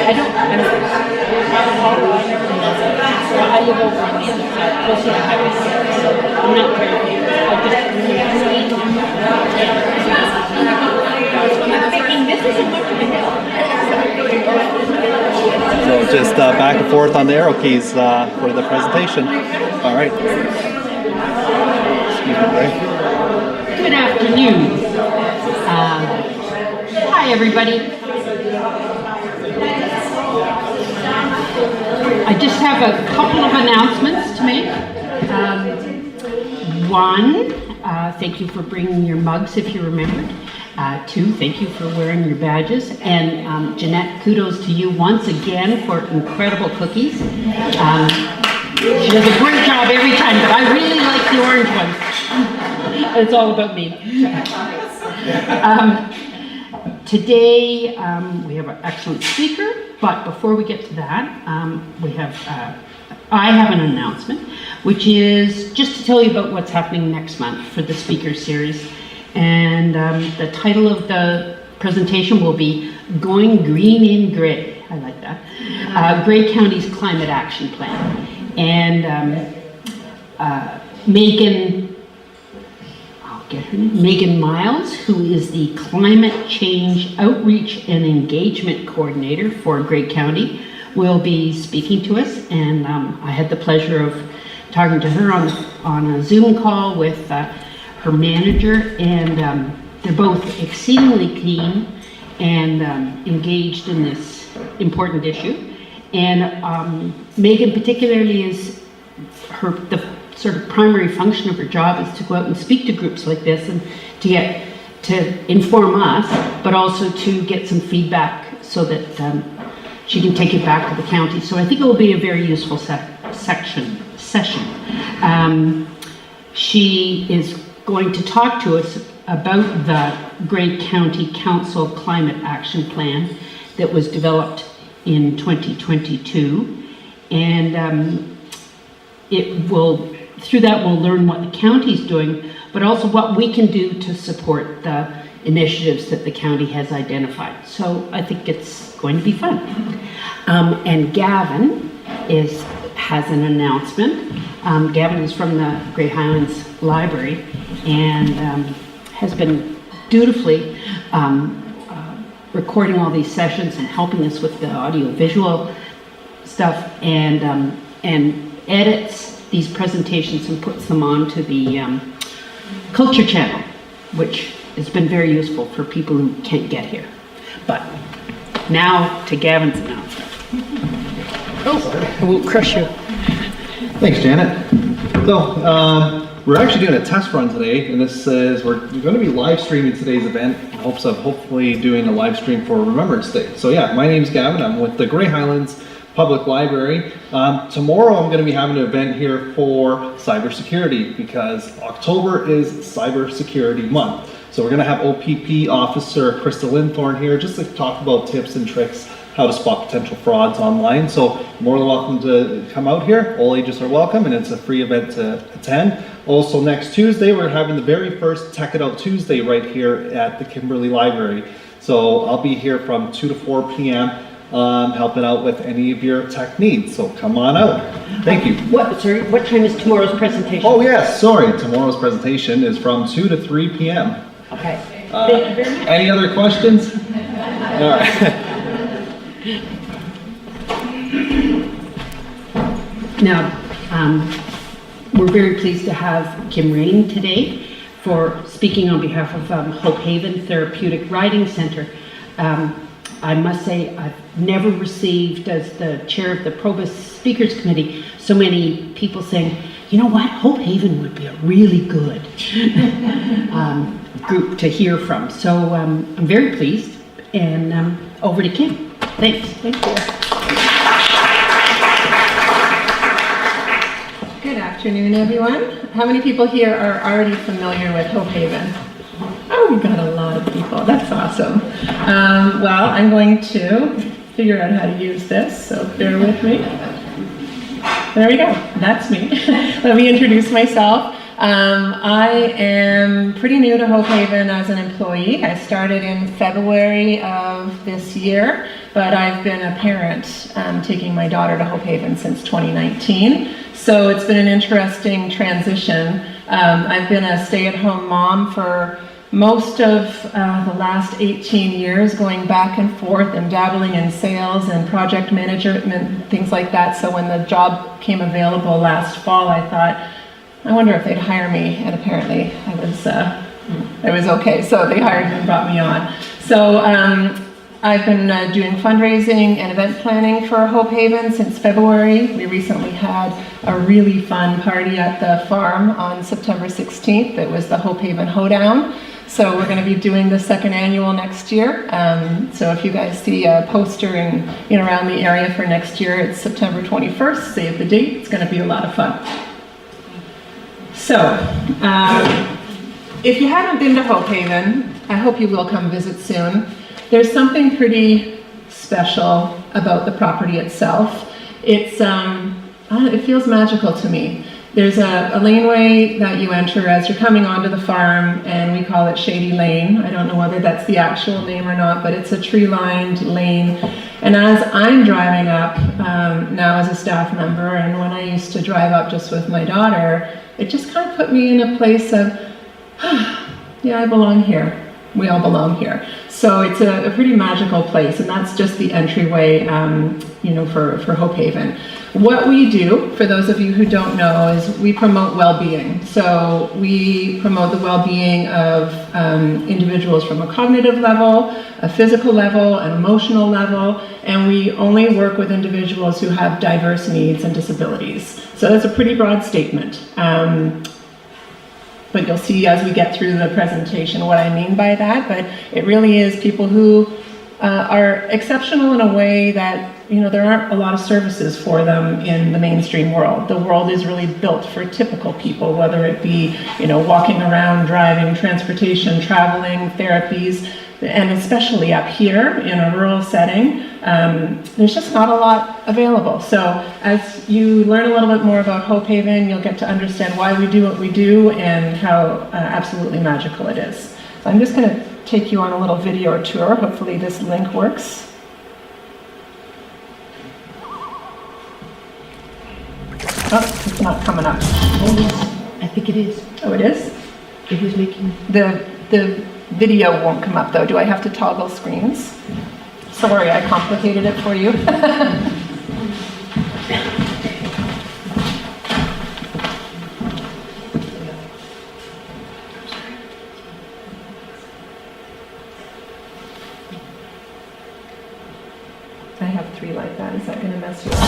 I live over on the other side, close to the highway, so I'm not very clear. I'm thinking this isn't much of a hill. So just back and forth on the arrow keys for the presentation. All right. Excuse me, Ray. Good afternoon. Hi, everybody. I just have a couple of announcements to make. One, thank you for bringing your mugs if you remembered. Two, thank you for wearing your badges. And Jeanette, kudos to you once again for incredible cookies. She does a great job every time, but I really like the orange ones. It's all about me. Today, we have an excellent speaker, but before we get to that, I have an announcement, which is just to tell you about what's happening next month for the speaker series. And the title of the presentation will be Going Green in Grey. I like that. Grey County's Climate Action Plan. And Megan Miles, who is the Climate Change Outreach and Engagement Coordinator for Grey County, will be speaking to us. And I had the pleasure of talking to her on a Zoom call with her manager, and they're both exceedingly keen and engaged in this important issue. And Megan particularly is the sort of primary function of her job is to go out and speak to groups like this and to inform us, but also to get some feedback so that she can take it back to the county. So I think it will be a very useful session. She is going to talk to us about the Grey County Council Climate Action Plan that was developed in 2022, and through that we'll learn what the county's doing, but also what we can do to support the initiatives that the county has identified. So I think it's going to be fun. And Gavin has an announcement. Gavin is from the Grey Highlands Library and has been dutifully recording all these sessions and helping us with the audio-visual stuff, and edits these presentations and puts them onto the Culture Channel, which has been very useful for people who can't get here. But now to Gavin's announcement. Oh, I won't crush you. Thanks, Janet. So we're actually doing a test run today, and this is we're going to be live streaming today's event in hopes of hopefully doing a live stream for Remembrance Day. So yeah, my name's Gavin. I'm with the Grey Highlands Public Library. Tomorrow I'm going to be having an event here for cybersecurity because October is Cybersecurity Month. So we're going to have OPP Officer Krista Linthorne here just to talk about tips and tricks how to spot potential frauds online. So more than welcome to come out here. All ages are welcome, and it's a free event to attend. Also next Tuesday, we're having the very first Tech It Out Tuesday right here at the Kimberley Library. So I'll be here from 2 to 4 p.m. Helping out with any of your tech needs. So come on out. Thank you. What time is tomorrow's presentation? Oh yes, sorry. Tomorrow's presentation is from 2 to 3 p.m. Okay. Thank you very much. Any other questions? All right. Now, we're very pleased to have Kim Reain today for speaking on behalf of Hope Haven Therapeutic Riding Center. I must say I've never received, as the chair of the Probus Speakers Committee, so many people saying, you know what, Hope Haven would be a really good group to hear from. So I'm very pleased, and over to Kim. Thanks. Thank you. Good afternoon, everyone. How many people here are already familiar with Hope Haven? Oh, we've got a lot of people. That's awesome. Well, I'm going to figure out how to use this, so bear with me. There we go. That's me. Let me introduce myself. I am pretty new to Hope Haven as an employee. I started in February of this year, but I've been a parent taking my daughter to Hope Haven since 2019. So it's been an interesting transition. I've been a stay-at-home mom for most of the last 18 years, going back and forth and dabbling in sales and project management, things like that. So when the job came available last fall, I thought, I wonder if they'd hire me, and apparently I was okay. So they hired me and brought me on. So I've been doing fundraising and event planning for Hope Haven since February. We recently had a really fun party at the farm on September 16th. It was the Hope Haven Hoedown. So we're going to be doing the second annual next year. So if you guys see a poster around the area for next year, it's September 21st. Save the date. It's going to be a lot of fun. So if you haven't been to Hope Haven, I hope you will come visit soon. There's something pretty special about the property itself. It feels magical to me. There's a laneway that you enter as you're coming onto the farm, and we call it Shady Lane. I don't know whether that's the actual name or not, but it's a tree-lined lane. And as I'm driving up now as a staff member, and when I used to drive up just with my daughter, it just kind of put me in a place of, yeah, I belong here. We all belong here. So it's a pretty magical place, and that's just the entryway, for Hope Haven. What we do, for those of you who don't know, is we promote well-being. So we promote the well-being of individuals from a cognitive level, a physical level, an emotional level, and we only work with individuals who have diverse needs and disabilities. So that's a pretty broad statement. But you'll see as we get through the presentation what I mean by that. But it really is people who are exceptional in a way that, there aren't a lot of services for them in the mainstream world. The world is really built for typical people, whether it be, walking around, driving, transportation, traveling, therapies, and especially up here in a rural setting, there's just not a lot available. So as you learn a little bit more about Hope Haven, you'll get to understand why we do what we do and how absolutely magical it is. So I'm just going to take you on a little video tour. Hopefully this link works. Oh, it's not coming up. Oh, yes. I think it is. Oh, it is? It was making... The video won't come up though. Do I have to toggle screens? Sorry, I complicated it for you. I have 3 like that. Is that going to mess you up?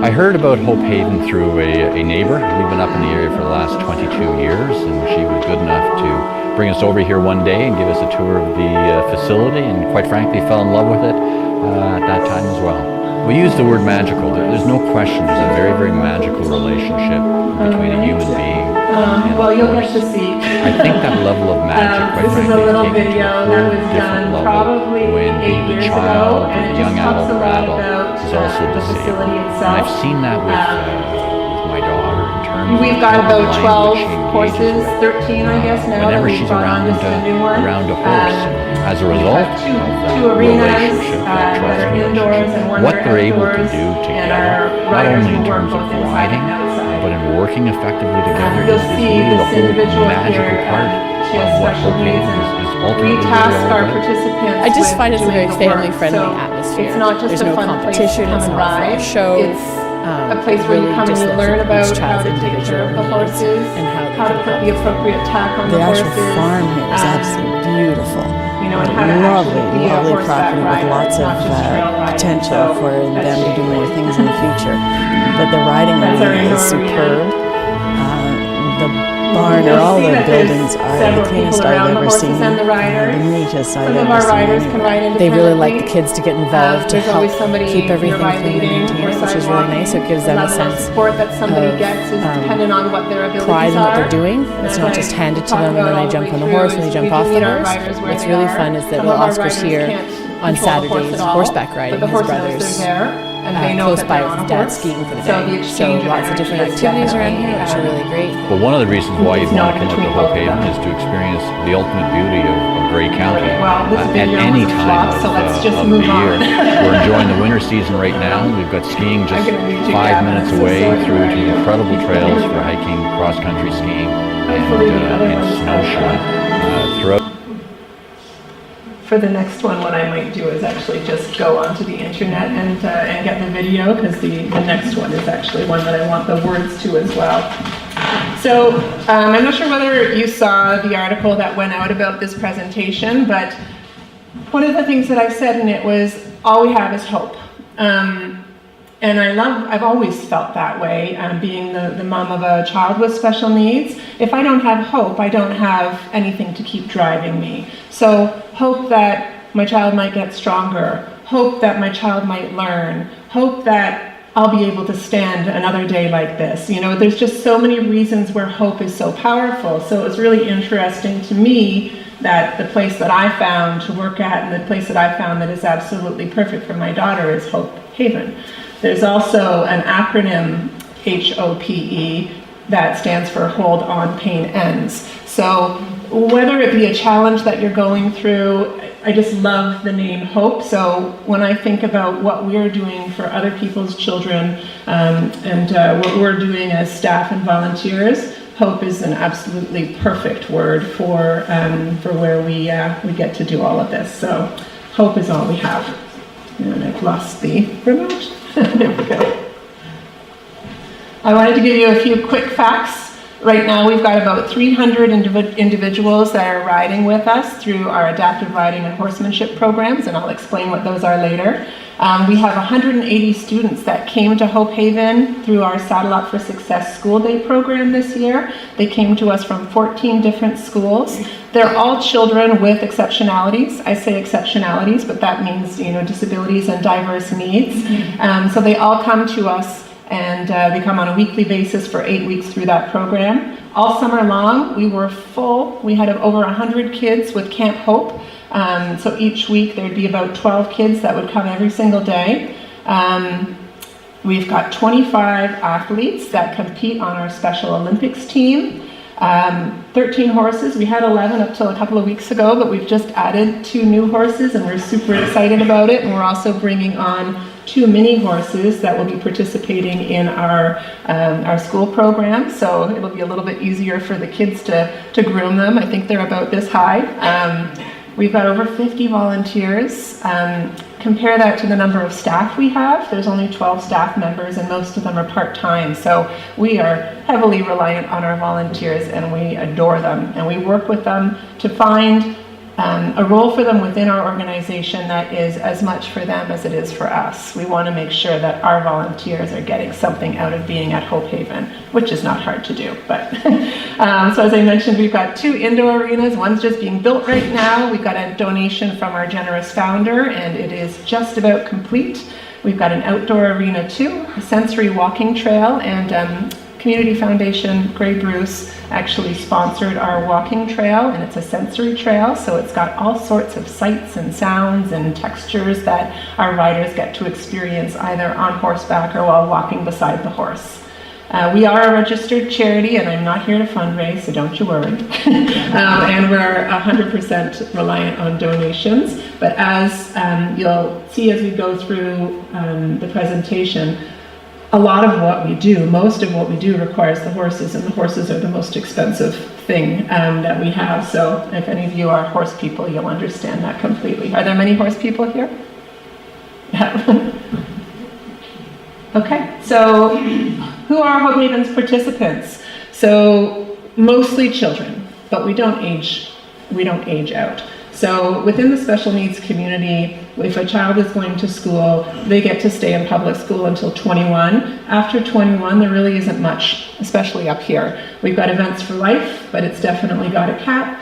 I heard about Hope Haven through a neighbor. We've been up in the area for the last 22 years, and she was good enough to bring us over here one day and give us a tour of the facility, and quite frankly fell in love with it at that time as well. We use the word magical. There's no question there's a very, very magical relationship between a human being and well, you'll get horse. to see. I think that level of magic, quite This is frankly, a little taken to video a that whole was different done level probably when 8 the years child ago, or and the it young just talks adult a or lot adult about is also the disabled. facility And itself. I've seen that with my daughter in terms We've of got the about language she 12 horses, engages with. 13 I guess now, that Whenever we've she's brought on. around, This is a new one. around a horse, as a result We've got of two the arenas relationship, that that trust are indoors and one what that are they're able to outdoors, do and together, our not riders only in will work terms of both inside riding, and outside. but in working effectively together You'll is see really this the whole individual magical here, part she has of what special Hope needs, Haven and is we ultimately task really all our about. participants I just with find it's a doing very the work. family-friendly So atmosphere. It's not just There's a no fun place to competition, come it's and not for a ride. show. It's a place where you really come and just you looks learn at about each how child's to take care of the individual needs horses, and how they how to can put help. the appropriate tack on The the actual horses. farm here is absolutely beautiful. You know, and how to Lovely, actually be a lovely horseback property with rider, lots of not just trail riding. potential So for that's them to do Shady more Lane. things in the future. But the riding That's our arena is indoor superb. arena. The barn You'll or all see the that there's buildings are the several cleanest people I've around the ever horses seen. and the riders. The neatest Some I've of ever our seen. riders can anywhere. ride independently. They really like the kids to get involved to There's help always somebody keep everything nearby clean and leading maintained, or which is really nice. So it gives them a level of sense support that somebody of, gets is dependent on what their abilities pride in what are. they're doing. And It's as not I just handed to talk them and about then all they jump the on the way horse through and they is jump we do off the meet our horse. riders where What's they really are. fun is that Some while of our Oscar's riders here can't on control the horse Saturdays, at all, horseback but riding, the his horse brothers knows they're there. and they know close that by they're on with a Dad horse. skiing for the So day. the exchange lots of different energy is activities around definitely, here, which are really great. Well, one of the reasons why you'd It's want to not come out to between Hope both of Haven them. is to experience the ultimate beauty of Grey County. Well, this at video any was a time flop, of, so let's just of move the year. on. We're enjoying the winter season right now. We've got skiing just I'm gonna need you 5 down. minutes I'm so away sorry. through to incredible trails for hiking, cross-country skiing, and snowshoeing throughout. For the next one, what I might do is actually just go onto the internet and get the video, because the next one is actually one that I want the words to as well. So I'm not sure whether you saw the article that went out about this presentation, but one of the things that I said in it was, all we have is hope. And I've always felt that way, being the mom of a child with special needs. If I don't have hope, I don't have anything to keep driving me. So hope that my child might get stronger, hope that my child might learn, hope that I'll be able to stand another day like this. You know, there's just so many reasons where hope is so powerful. So it was really interesting to me that the place that I found to work at, and the place that I found that is absolutely perfect for my daughter, is Hope Haven. There's also an acronym, HOPE, that stands for Hold On Pain Ends. So whether it be a challenge that you're going through, I just love the name Hope. So when I think about what we're doing for other people's children, and what we're doing as staff and volunteers, hope is an absolutely perfect word for where we get to do all of this. So hope is all we have. And I've lost the remote. There we go. I wanted to give you a few quick facts. Right now we've got about 300 individuals that are riding with us through our adaptive riding and horsemanship programs, and I'll explain what those are later. We have 180 students that came to Hope Haven through our Saddle Up for Success School Day program this year. They came to us from 14 different schools. They're all children with exceptionalities. I say exceptionalities, but that means, you know, disabilities and diverse needs. So they all come to us, and they come on a weekly basis for 8 weeks through that program. All summer long, we were full. We had over 100 kids with Camp Hope. So each week there'd be about 12 kids that would come every single day. We've got 25 athletes that compete on our Special Olympics team. 13 horses. We had 11 up till a couple of weeks ago, but we've just added 2 new horses, and we're super excited about it. And we're also bringing on 2 mini horses that will be participating in our school program. So it'll be a little bit easier for the kids to groom them. I think they're about this high. We've got over 50 volunteers. Compare that to the number of staff we have. There's only 12 staff members, and most of them are part-time. So we are heavily reliant on our volunteers, and we adore them. And we work with them to find a role for them within our organization that is as much for them as it is for us. We want to make sure that our volunteers are getting something out of being at Hope Haven, which is not hard to do. But so as I mentioned, we've got 2 indoor arenas. One's just being built right now. We've got a donation from our generous founder, and it is just about complete. We've got an outdoor arena too, a sensory walking trail, and Community Foundation Grey Bruce actually sponsored our walking trail, and it's a sensory trail, so it's got all sorts of sights and sounds and textures that our riders get to experience either on horseback or while walking beside the horse. We are a registered charity, and I'm not here to fundraise, so don't you worry. And we're 100% reliant on donations, but as you'll see as we go through the presentation, a lot of what we do, most of what we do requires the horses, and the horses are the most expensive thing that we have. So if any of you are horse people, you'll understand that completely. Are there many horse people here? Yeah. Okay, so who are Hope Haven's participants? So mostly children, but we don't age out. So within the special needs community, if a child is going to school, they get to stay in public school until 21. After 21, there really isn't much, especially up here. We've got events for life, but it's definitely got a cap.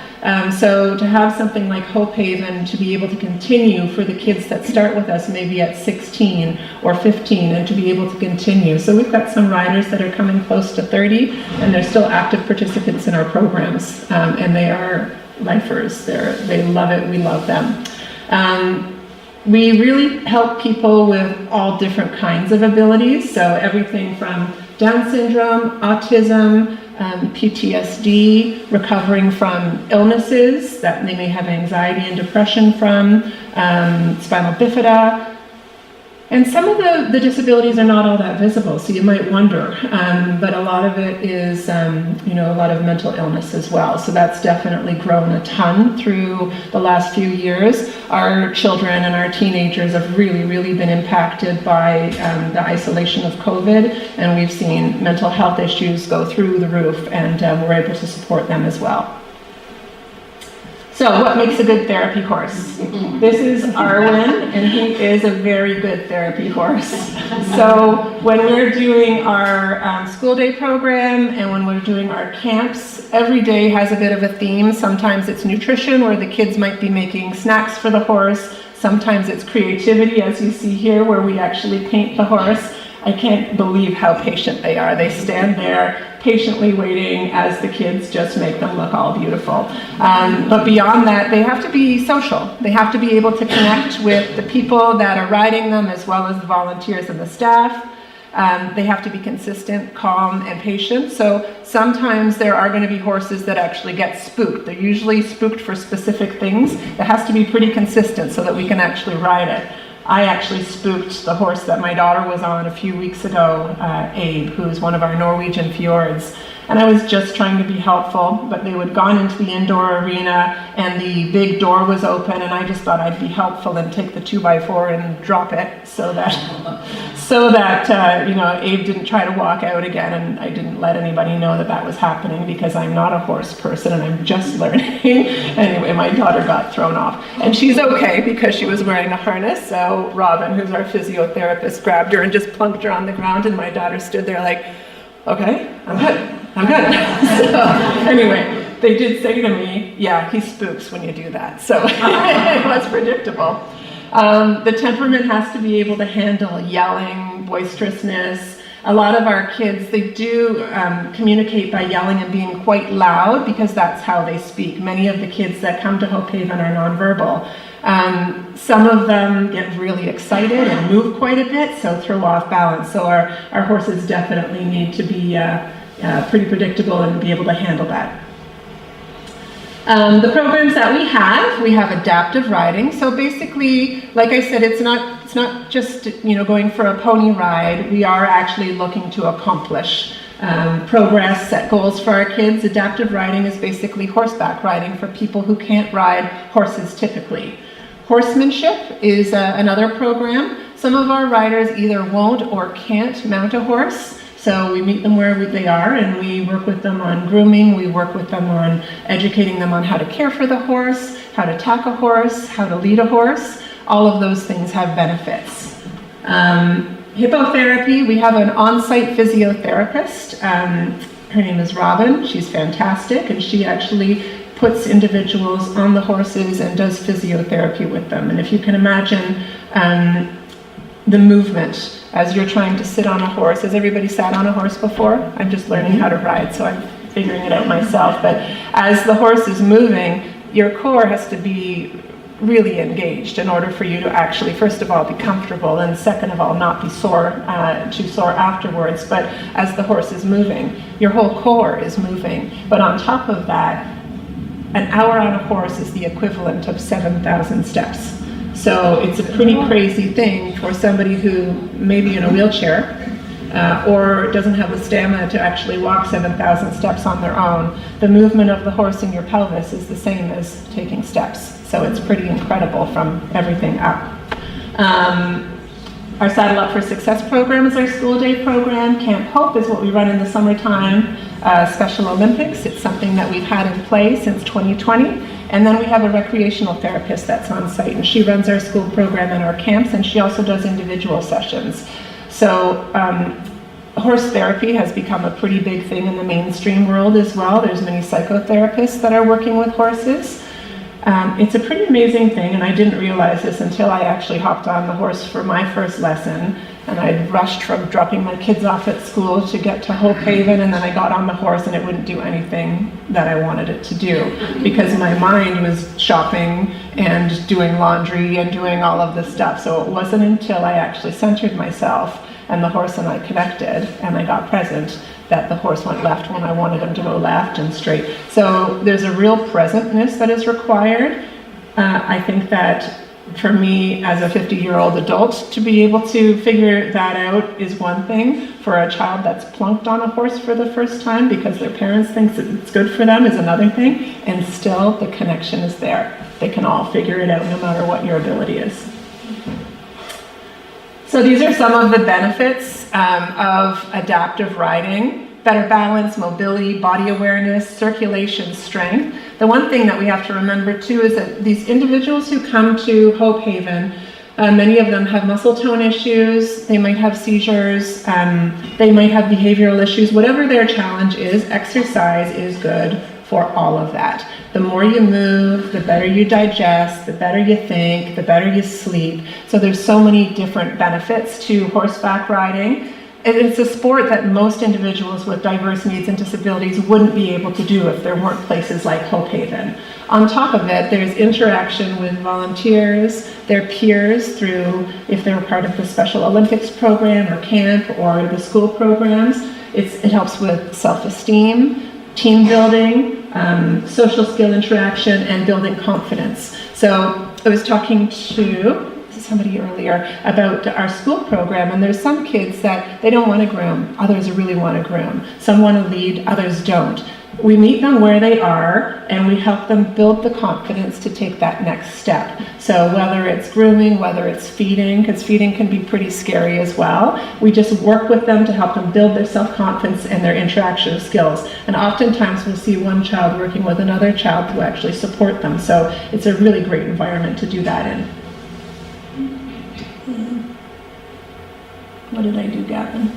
So to have something like Hope Haven to be able to continue for the kids that start with us maybe at 16 or 15, and to be able to continue. So we've got some riders that are coming close to 30, and they're still active participants in our programs, and they are lifers. They love it. We love them. We really help people with all different kinds of abilities, so everything from Down syndrome, autism, PTSD, recovering from illnesses that they may have anxiety and depression from, spinal bifida. And some of the disabilities are not all that visible, so you might wonder, but a lot of it is, a lot of mental illness as well. So that's definitely grown a ton through the last few years. Our children and our teenagers have really, really been impacted by the isolation of COVID, and we've seen mental health issues go through the roof, and we're able to support them as well. So what makes a good therapy horse? This is Arwen, and he is a very good therapy horse. So when we're doing our school day program and when we're doing our camps, every day has a bit of a theme. Sometimes it's nutrition, where the kids might be making snacks for the horse. Sometimes it's creativity, as you see here, where we actually paint the horse. I can't believe how patient they are. They stand there patiently waiting as the kids just make them look all beautiful. But beyond that, they have to be social. They have to be able to connect with the people that are riding them, as well as the volunteers and the staff. They have to be consistent, calm, and patient. So sometimes there are going to be horses that actually get spooked. They're usually spooked for specific things. It has to be pretty consistent so that we can actually ride it. I actually spooked the horse that my daughter was on a few weeks ago, Abe, who's one of our Norwegian fjords. And I was just trying to be helpful, but they had gone into the indoor arena and the big door was open, and I just thought I'd be helpful and take the 2x4 and drop it so that Abe didn't try to walk out again, and I didn't let anybody know that was happening because I'm not a horse person and I'm just learning. Anyway, my daughter got thrown off, and she's okay because she was wearing a harness. So Robin, who's our physiotherapist, grabbed her and just plunked her on the ground, and my daughter stood there like, okay, I'm good. So anyway, they did say to me, yeah, he spooks when you do that. So it was predictable. The temperament has to be able to handle yelling, boisterousness. A lot of our kids, they do communicate by yelling and being quite loud because that's how they speak. Many of the kids that come to Hope Haven are nonverbal. Some of them get really excited and move quite a bit, so throw off balance. So our horses definitely need to be pretty predictable and be able to handle that. The programs that we have adaptive riding. So basically, like I said, it's not just going for a pony ride. We are actually looking to accomplish progress, set goals for our kids. Adaptive riding is basically horseback riding for people who can't ride horses typically. Horsemanship is another program. Some of our riders either won't or can't mount a horse. So we meet them where they are, and we work with them on grooming. We work with them on educating them on how to care for the horse, how to tack a horse, how to lead a horse. All of those things have benefits. Hippotherapy, we have an on-site physiotherapist. Her name is Robin. She's fantastic, and she actually puts individuals on the horses and does physiotherapy with them. And if you can imagine the movement as you're trying to sit on a horse. Has everybody sat on a horse before? I'm just learning how to ride, so I'm figuring it out myself. But as the horse is moving, your core has to be really engaged in order for you to actually, first of all, be comfortable, and second of all, not be too sore afterwards. But as the horse is moving, your whole core is moving. But on top of that, an hour on a horse is the equivalent of 7,000 steps. So it's a pretty crazy thing for somebody who may be in a wheelchair or doesn't have the stamina to actually walk 7,000 steps on their own. The movement of the horse in your pelvis is the same as taking steps. So it's pretty incredible from everything up. Our Saddle Up for Success program is our school day program. Camp Hope is what we run in the summertime. Special Olympics, it's something that we've had in play since 2020. And then we have a recreational therapist that's on site, and she runs our school program and our camps, and she also does individual sessions. So horse therapy has become a pretty big thing in the mainstream world as well. There's many psychotherapists that are working with horses. It's a pretty amazing thing, and I didn't realize this until I actually hopped on the horse for my first lesson. And I'd rushed from dropping my kids off at school to get to Hope Haven, and then I got on the horse and it wouldn't do anything that I wanted it to do because my mind was shopping and doing laundry and doing all of this stuff. So it wasn't until I actually centered myself and the horse and I connected and I got present that the horse went left when I wanted him to go left and straight. So there's a real presentness that is required. I think that for me as a 50-year-old adult to be able to figure that out is one thing. For a child that's plunked on a horse for the first time because their parents think that it's good for them is another thing. And still the connection is there. They can all figure it out no matter what your ability is. So these are some of the benefits of adaptive riding. Better balance, mobility, body awareness, circulation, strength. The one thing that we have to remember too is that these individuals who come to Hope Haven, many of them have muscle tone issues, they might have seizures, they might have behavioral issues. Whatever their challenge is, exercise is good for all of that. The more you move, the better you digest, the better you think, the better you sleep. So there's so many different benefits to horseback riding. It's a sport that most individuals with diverse needs and disabilities wouldn't be able to do if there weren't places like Hope Haven. On top of it, there's interaction with volunteers, their peers through, if they're part of the Special Olympics program or camp or the school programs. It helps with self-esteem, team building, social skill interaction, and building confidence. So I was talking to somebody earlier about our school program, and there's some kids that they don't want to groom, others really want to groom. Some want to lead, others don't. We meet them where they are and we help them build the confidence to take that next step. So whether it's grooming, whether it's feeding, because feeding can be pretty scary as well, we just work with them to help them build their self-confidence and their interaction skills. And oftentimes we'll see one child working with another child to actually support them. So it's a really great environment to do that in. What did I do, Gavin?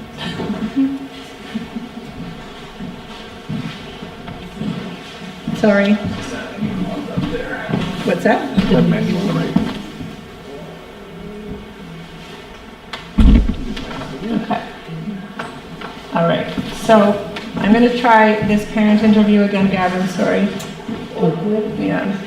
Sorry. What's that? Okay. All right. So I'm going to try this parent interview again, Gavin. Sorry. Yeah.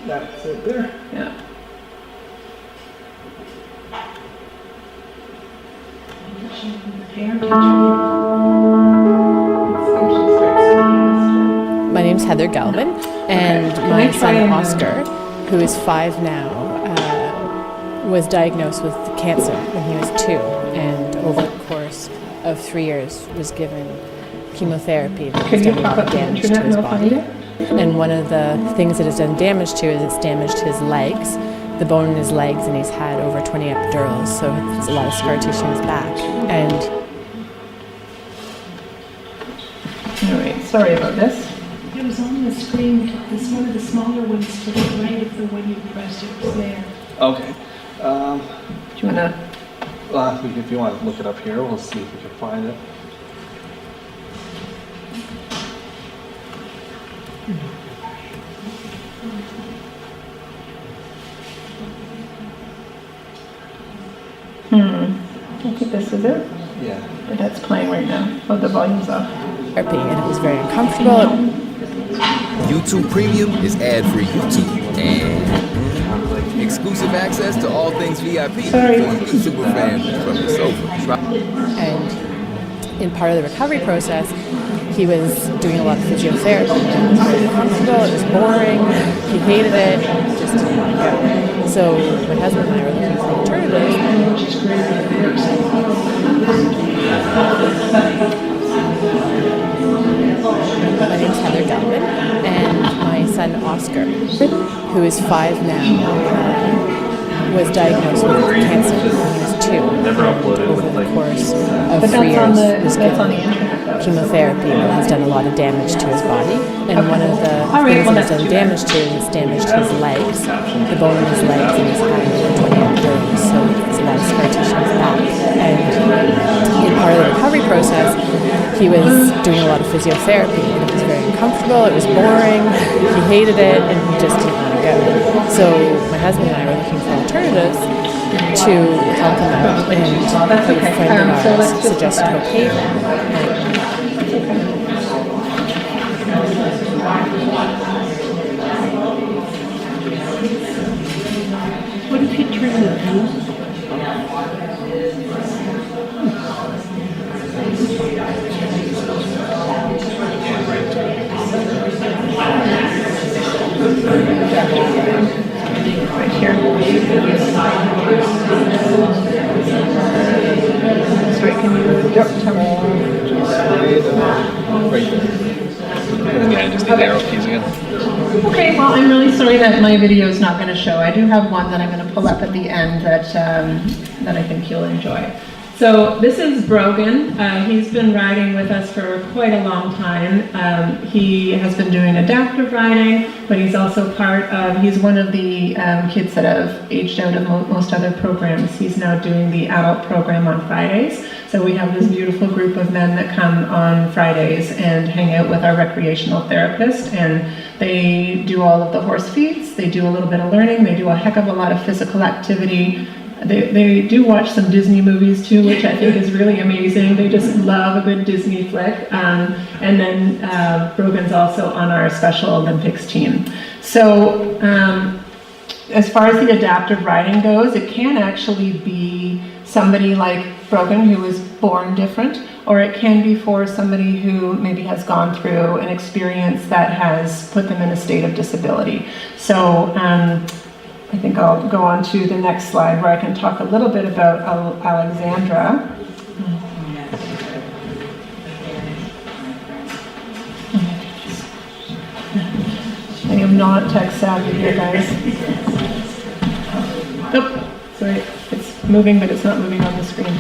That's it there. Yeah. My name's Heather Galvin, and my son Oscar, who is 5 now, was diagnosed with cancer when he was 2, and over the course of 3 years was given chemotherapy that has done a lot of damage to his body. And one of the things it has done damage to is it's damaged his legs, the bone in his legs, and he's had over 20 epidurals, so it's a lot of scar tissue in his back. And all right, sorry about this. It was on the screen, it's one of the smaller ones to the right of the one you pressed, it was there. Okay. Do you want to? If you want to look it up here, we'll see if we can find it. I think this is it. Yeah. But that's playing right now. Oh, the volume's off. therapy, and it was very uncomfortable. YouTube Premium is ad-free YouTube and exclusive access to all things VIP for super fans from the sofa. And in part of the recovery process, he was doing a lot of physiotherapy. It was very uncomfortable, it was boring, he hated it, he just didn't want to go. So my husband and I were looking for alternatives. My name's Heather Galvin, and my son Oscar, who is 5 now, was diagnosed with cancer when he was 2. Never uploaded over the course of of But 3 that's on years was that's on the given internet though. chemotherapy that has done a lot of damage to his body. And one of the All right, things well, that it's that's done too bad. damage to is damaged his legs, the bone in his legs and his hand when he had burns, so it's a lot of scar tissue in his back. And in part of the recovery process, he was doing a lot of physiotherapy, and it was very uncomfortable, it was boring, he hated it, and he just didn't want to go. So my husband and I were looking for alternatives to help him out, and That's a okay. friend of So ours let's just go suggested back. Hope Haven. What if you turn the view? Right here. Sorry, can you tell me? Right there. And yeah, just the arrow keys again. Okay, well, I'm really sorry that my video is not going to show. I do have one that I'm going to pull up at the end that I think you'll enjoy. So this is Brogan. He's been riding with us for quite a long time. He has been doing adaptive riding, but he's also he's one of the kids that have aged out of most other programs. He's now doing the adult program on Fridays. So we have this beautiful group of men that come on Fridays and hang out with our recreational therapist, and they do all of the horse feeds, they do a little bit of learning, they do a heck of a lot of physical activity. They do watch some Disney movies too, which I think is really amazing. They just love a good Disney flick. And then Brogan's also on our Special Olympics team. So as far as the adaptive riding goes, it can actually be somebody like Brogan who was born different, or it can be for somebody who maybe has gone through an experience that has put them in a state of disability. So I think I'll go on to the next slide where I can talk a little bit about Alexandra. I am not tech savvy here, guys. Oh, sorry, it's moving, but it's not moving on the screen.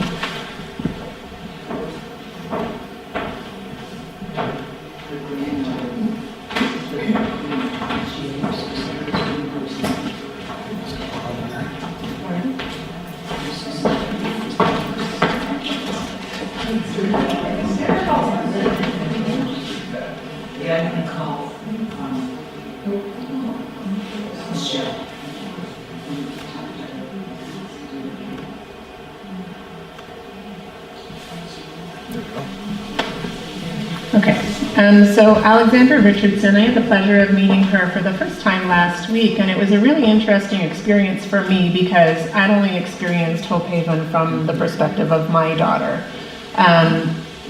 Okay, so Alexandra Richardson, I had the pleasure of meeting her for the first time last week, and it was a really interesting experience for me because I'd only experienced Hope Haven from the perspective of my daughter.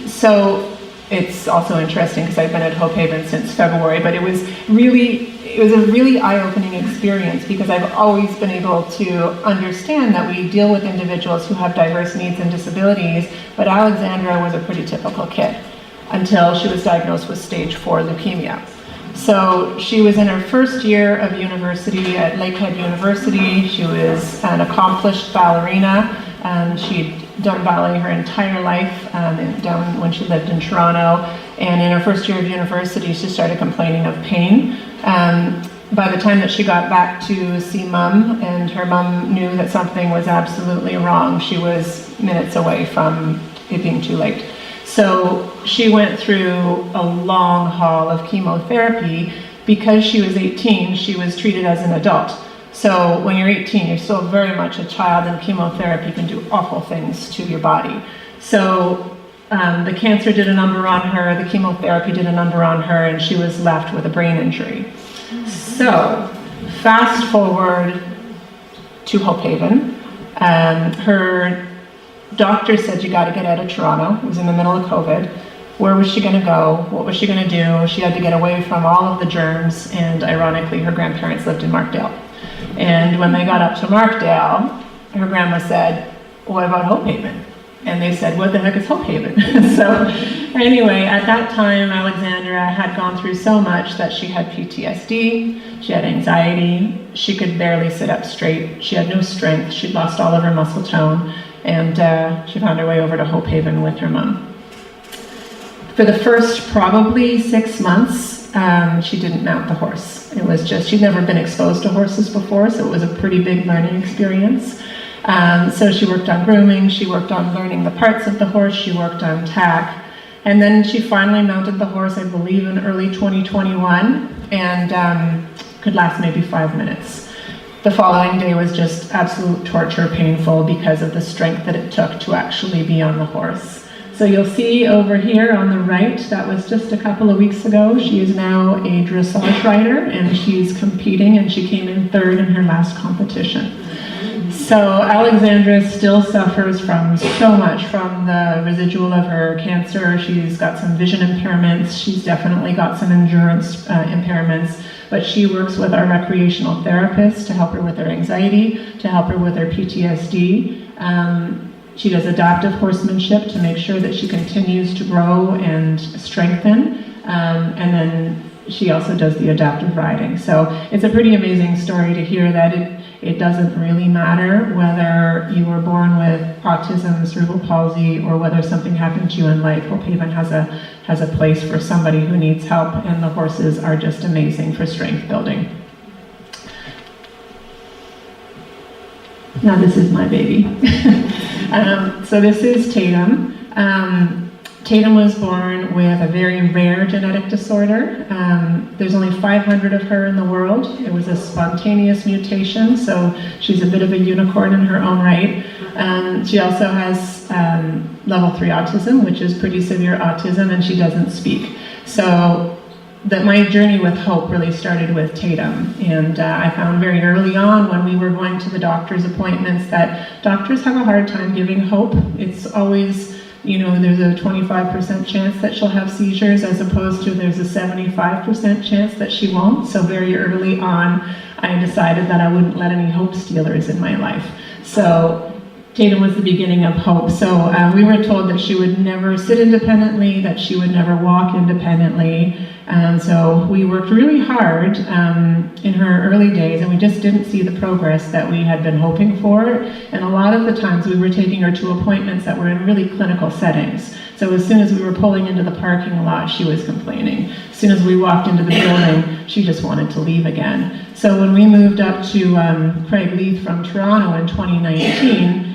So it's also interesting because I've been at Hope Haven since February, but it was a really eye-opening experience because I've always been able to understand that we deal with individuals who have diverse needs and disabilities, but Alexandra was a pretty typical kid until she was diagnosed with stage 4 leukemia. So she was in her first year of university at Lakehead University. She was an accomplished ballerina. She'd done ballet her entire life down when she lived in Toronto. And in her first year of university, she started complaining of pain. By the time that she got back to see mom, and her mom knew that something was absolutely wrong, she was minutes away from it being too late. So she went through a long haul of chemotherapy. Because she was 18, she was treated as an adult. So when you're 18, you're still very much a child, and chemotherapy can do awful things to your body. So the cancer did a number on her, the chemotherapy did a number on her, and she was left with a brain injury. So fast forward to Hope Haven. Her doctor said, you got to get out of Toronto. It was in the middle of COVID. Where was she going to go? What was she going to do? She had to get away from all of the germs, and ironically, her grandparents lived in Markdale. And when they got up to Markdale, her grandma said, what about Hope Haven? And they said, what the heck is Hope Haven? So anyway, at that time, Alexandra had gone through so much that she had PTSD, she had anxiety, she could barely sit up straight, she had no strength, she'd lost all of her muscle tone, and she found her way over to Hope Haven with her mom. For the first probably 6 months, she didn't mount the horse. It was just, she'd never been exposed to horses before, so it was a pretty big learning experience. So she worked on grooming, she worked on learning the parts of the horse, she worked on tack, and then she finally mounted the horse, I believe, in early 2021, and could last maybe 5 minutes. The following day was just absolute torture, painful, because of the strength that it took to actually be on the horse. So you'll see over here on the right, that was just a couple of weeks ago. She is now a dressage rider, and she's competing, and she came in 3rd in her last competition. So Alexandra still suffers from so much, from the residual of her cancer. She's got some vision impairments. She's definitely got some endurance impairments, but she works with our recreational therapist to help her with her anxiety, to help her with her PTSD. She does adaptive horsemanship to make sure that she continues to grow and strengthen, and then she also does the adaptive riding. So it's a pretty amazing story to hear that it doesn't really matter whether you were born with autism, cerebral palsy, or whether something happened to you in life. Hope Haven has a place for somebody who needs help, and the horses are just amazing for strength building. Now this is my baby. So this is Tatum. Tatum was born with a very rare genetic disorder. There's only 500 of her in the world. It was a spontaneous mutation, so she's a bit of a unicorn in her own right. She also has level 3 autism, which is pretty severe autism, and she doesn't speak. So that my journey with hope really started with Tatum, and I found very early on when we were going to the doctor's appointments that doctors have a hard time giving hope. It's always, you know, there's a 25% chance that she'll have seizures, as opposed to there's a 75% chance that she won't. So very early on, I decided that I wouldn't let any hope stealers in my life. So Tatum was the beginning of hope. So we were told that she would never sit independently, that she would never walk independently. So we worked really hard in her early days, and we just didn't see the progress that we had been hoping for. And a lot of the times we were taking her to appointments that were in really clinical settings. So as soon as we were pulling into the parking lot, she was complaining. As soon as we walked into the building, she just wanted to leave again. So when we moved up to Craigleith from Toronto in 2019,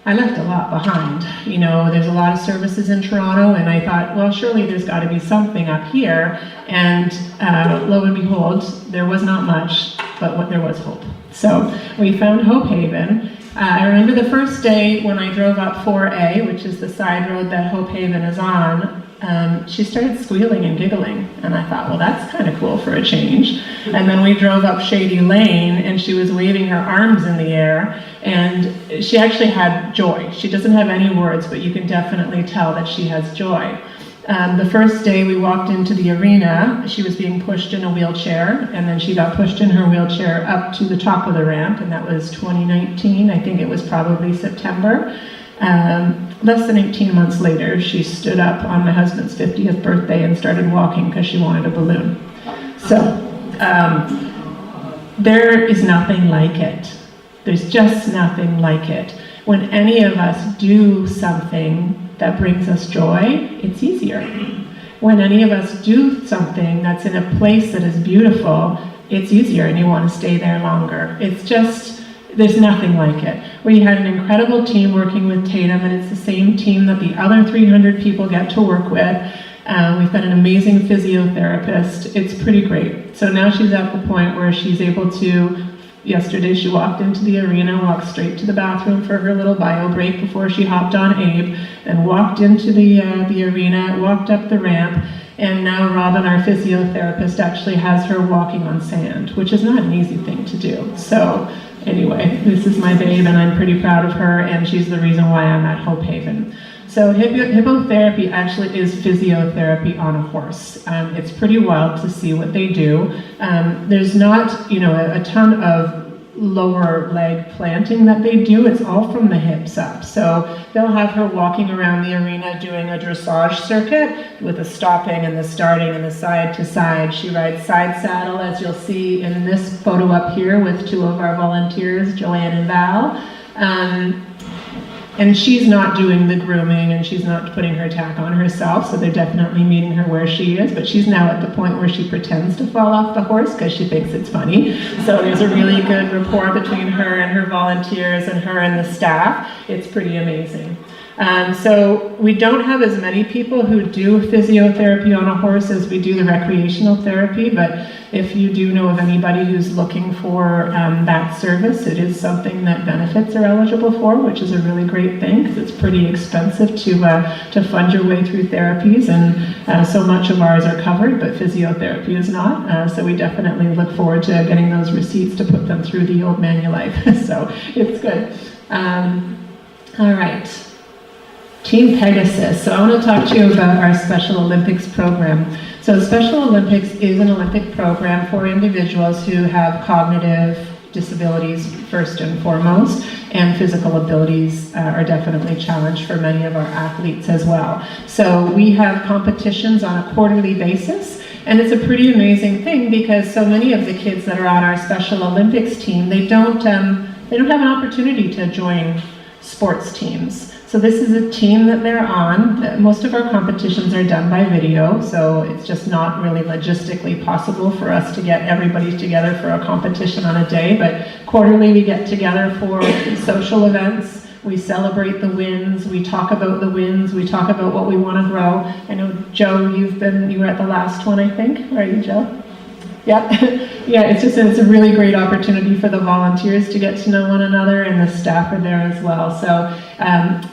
I left a lot behind. You know, there's a lot of services in Toronto, and I thought, well, surely there's got to be something up here. And lo and behold, there was not much, but there was hope. So we found Hope Haven. I remember the first day when I drove up 4A, which is the side road that Hope Haven is on, she started squealing and giggling, and I thought, well, that's kind of cool for a change. And then we drove up Shady Lane, and she was waving her arms in the air, and she actually had joy. She doesn't have any words, but you can definitely tell that she has joy. The first day we walked into the arena, she was being pushed in a wheelchair, and then she got pushed in her wheelchair up to the top of the ramp, and that was 2019. I think it was probably September. Less than 18 months later, she stood up on my husband's 50th birthday and started walking because she wanted a balloon. So there is nothing like it. There's just nothing like it. When any of us do something that brings us joy, it's easier. When any of us do something that's in a place that is beautiful, it's easier and you want to stay there longer. It's just, there's nothing like it. We had an incredible team working with Tatum, and it's the same team that the other 300 people get to work with. We've got an amazing physiotherapist. It's pretty great. So now she's at the point where she's able to, yesterday she walked into the arena, walked straight to the bathroom for her little bio break before she hopped on Abe, and walked into the arena, walked up the ramp, and now Robin, our physiotherapist, actually has her walking on sand, which is not an easy thing to do. So anyway, this is my babe, and I'm pretty proud of her, and she's the reason why I'm at Hope Haven. So hippotherapy actually is physiotherapy on a horse. It's pretty wild to see what they do. There's not, you know, a ton of lower leg planting that they do. It's all from the hips up. So they'll have her walking around the arena doing a dressage circuit with the stopping and the starting and the side to side. She rides side saddle, as you'll see in this photo up here with two of our volunteers, Joanne and Val. And she's not doing the grooming and she's not putting her tack on herself, so they're definitely meeting her where she is, but she's now at the point where she pretends to fall off the horse because she thinks it's funny. So there's a really good rapport between her and her volunteers and her and the staff. It's pretty amazing. So we don't have as many people who do physiotherapy on a horse as we do the recreational therapy, but if you do know of anybody who's looking for that service, it is something that benefits are eligible for, which is a really great thing because it's pretty expensive to fund your way through therapies, and so much of ours are covered, but physiotherapy is not. So we definitely look forward to getting those receipts to put them through the old Manulife. So it's good. All right. Team Pegasus. So I want to talk to you about our Special Olympics program. So Special Olympics is an Olympic program for individuals who have cognitive disabilities first and foremost, and physical abilities are definitely challenged for many of our athletes as well. So we have competitions on a quarterly basis, and it's a pretty amazing thing because so many of the kids that are on our Special Olympics team, they don't have an opportunity to join sports teams. So this is a team that they're on. Most of our competitions are done by video, so it's just not really logistically possible for us to get everybody together for a competition on a day, but quarterly we get together for social events. We celebrate the wins, we talk about the wins, we talk about what we want to grow. I know, Joe, you were at the last one, I think, were you, Joe? Yeah, yeah. It's a really great opportunity for the volunteers to get to know one another, and the staff are there as well. So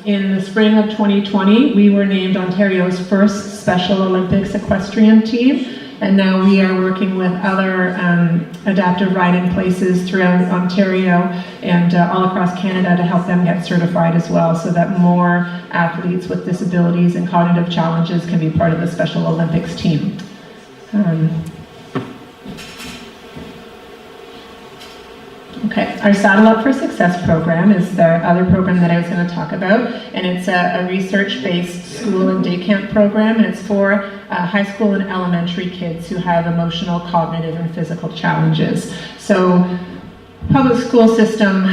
in the spring of 2020, we were named Ontario's first Special Olympics equestrian team, and now we are working with other adaptive riding places throughout Ontario and all across Canada to help them get certified as well, so that more athletes with disabilities and cognitive challenges can be part of the Special Olympics team. Okay, our Saddle Up for Success program is the other program that I was going to talk about, and it's a research-based school and day camp program, and it's for high school and elementary kids who have emotional, cognitive, and physical challenges. So public school system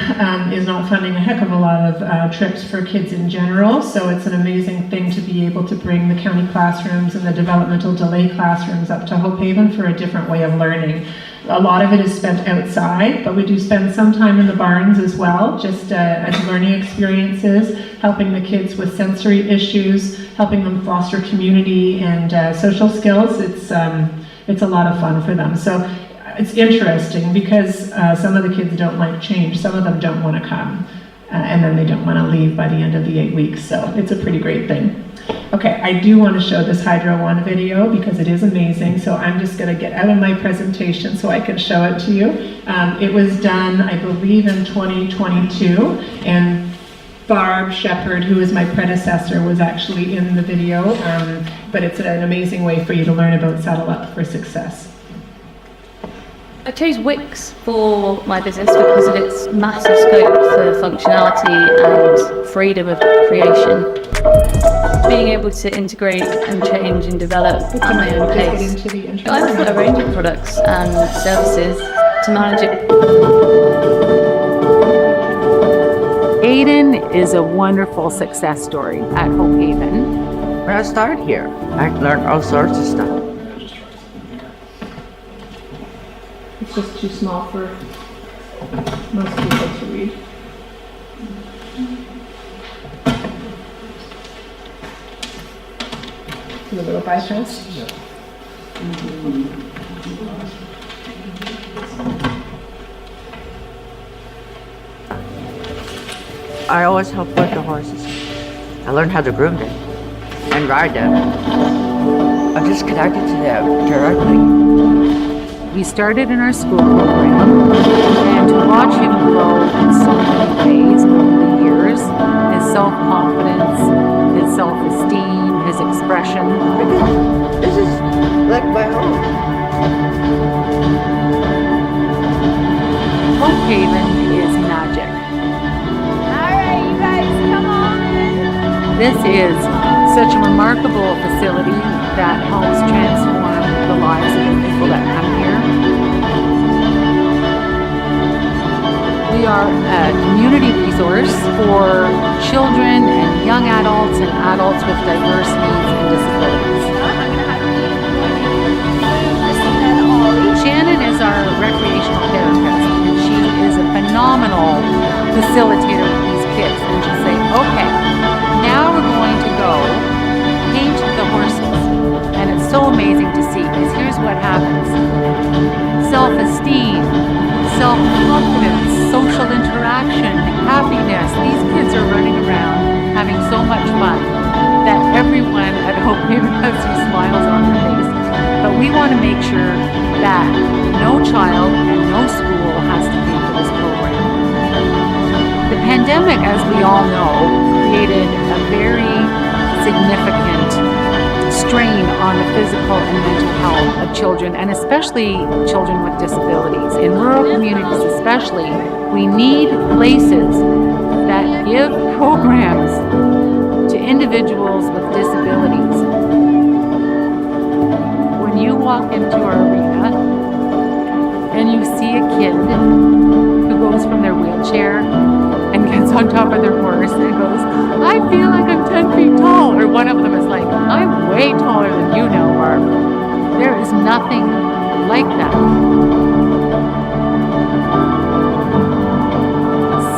is not funding a heck of a lot of trips for kids in general, so it's an amazing thing to be able to bring the county classrooms and the developmental delay classrooms up to Hope Haven for a different way of learning. A lot of it is spent outside, but we do spend some time in the barns as well, just as learning experiences, helping the kids with sensory issues, helping them foster community and social skills. It's a lot of fun for them. So it's interesting because some of the kids don't like change. Some of them don't want to come, and then they don't want to leave by the end of the 8 weeks. So it's a pretty great thing. Okay, I do want to show this Hydro One video because it is amazing. So I'm just going to get out of my presentation so I can show it to you. It was done, I believe, in 2022, and Barb Shepherd, who is my predecessor, was actually in the video. But it's an amazing way for you to learn about Saddle Up for Success. I chose Wix for my business because of its massive scope for functionality and freedom of creation. Being able to integrate and change and develop at my own pace. I offer a range of products and services to manage it. Aiden is a wonderful success story at Hope Haven. When I started here, I learned all sorts of stuff. It's just too small for most people to read. A little bypass. Yeah. I always help with the horses. I learned how to groom them and ride them. I'm just connected to them directly. We started in our school program, and to watch him grow in so many ways over the years, his self-confidence, his self-esteem, his expression. This is like my home. Hope Haven is magic. Alright, you guys, come on. This is such a remarkable facility that helps transform the lives of the people that come here. We We are a community resource for children and young adults and adults with diverse needs and disabilities. Shannon is our recreational therapist, and she is a phenomenal facilitator with these kids. And she'll say, okay, now we're going to go paint the horses. And it's so amazing to see, because here's what happens. Self-esteem, self-confidence, social interaction, happiness. These kids are running around having so much fun that everyone at Hope Haven has these smiles on their face. But we want to make sure that no child and no school has to pay for this program. The pandemic, as we all know, created a very significant strain on the physical and mental health of children, and especially children with disabilities. In rural communities especially, we need places that give programs to individuals with disabilities. When you walk into our arena and you see a kid who goes from their wheelchair and gets on top of their horse and goes, I feel like I'm 10 feet tall. Or one of them is like, I'm way taller than you now, Barb. There is nothing like that.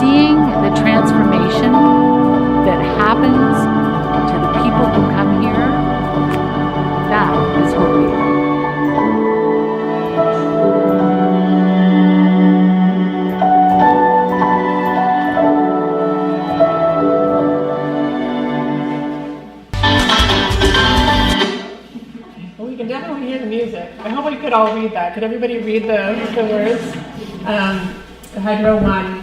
Seeing the transformation that happens to the people who come here, that is Hope Haven. I hope we could all read that. Could everybody read the words? Hydro One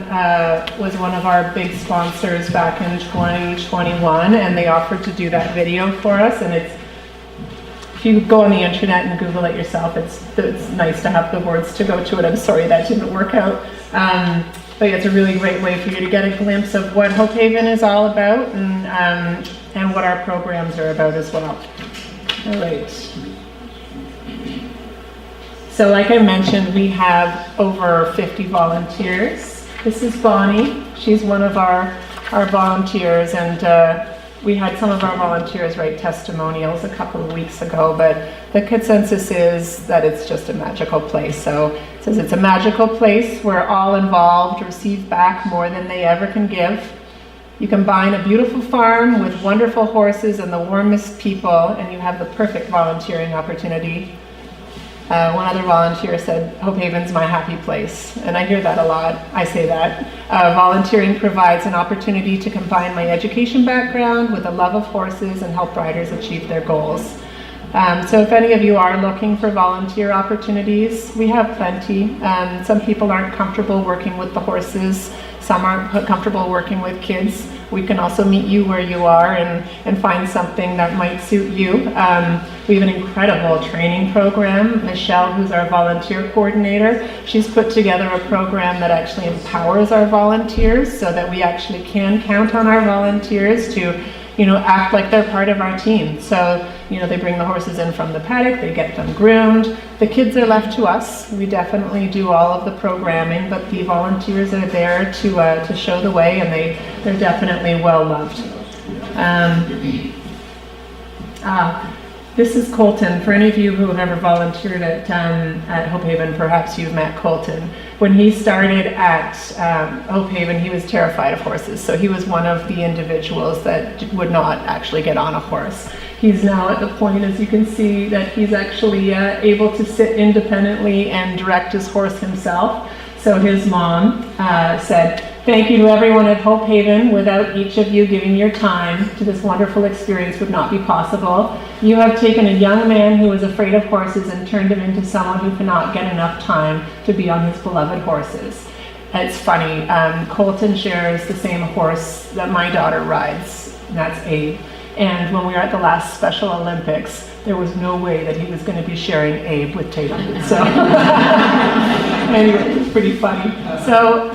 was one of our big sponsors back in 2021, and they offered to do that video for us. And it's, if you go on the internet and Google it yourself, it's nice to have the words to go to it. I'm sorry that didn't work out. But yeah, it's a really great way for you to get a glimpse of what Hope Haven is all about, and what our programs are about as well. All right. So like I mentioned, we have over 50 volunteers. This is Bonnie. She's one of our volunteers, and we had some of our volunteers write testimonials a couple of weeks ago, but the consensus is that it's just a magical place. So it says it's a magical place where all involved receive back more than they ever can give. You combine a beautiful farm with wonderful horses and the warmest people, and you have the perfect volunteering opportunity. One other volunteer said, Hope Haven's my happy place, and I hear that a lot. I say that. Volunteering provides an opportunity to combine my education background with a love of horses and help riders achieve their goals. So if any of you are looking for volunteer opportunities, we have plenty. Some people aren't comfortable working with the horses. Some aren't comfortable working with kids. We can also meet you where you are and find something that might suit you. We have an incredible training program. Michelle, who's our volunteer coordinator, she's put together a program that actually empowers our volunteers so that we actually can count on our volunteers to, act like they're part of our team. So, they bring the horses in from the paddock, they get them groomed. The kids are left to us. We definitely do all of the programming, but the volunteers are there to show the way, and they're definitely well loved. This is Colton. For any of you who have ever volunteered at Hope Haven, perhaps you've met Colton. When he started at Hope Haven, he was terrified of horses. So he was one of the individuals that would not actually get on a horse. He's now at the point, as you can see, that he's actually able to sit independently and direct his horse himself. So his mom said, thank you to everyone at Hope Haven. Without each of you giving your time to this wonderful experience would not be possible. You have taken a young man who was afraid of horses and turned him into someone who cannot get enough time to be on his beloved horses. It's funny, Colton shares the same horse that my daughter rides, and that's Abe. And when we were at the last Special Olympics, there was no way that he was going to be sharing Abe with Tatum. So anyway, it's pretty funny. So,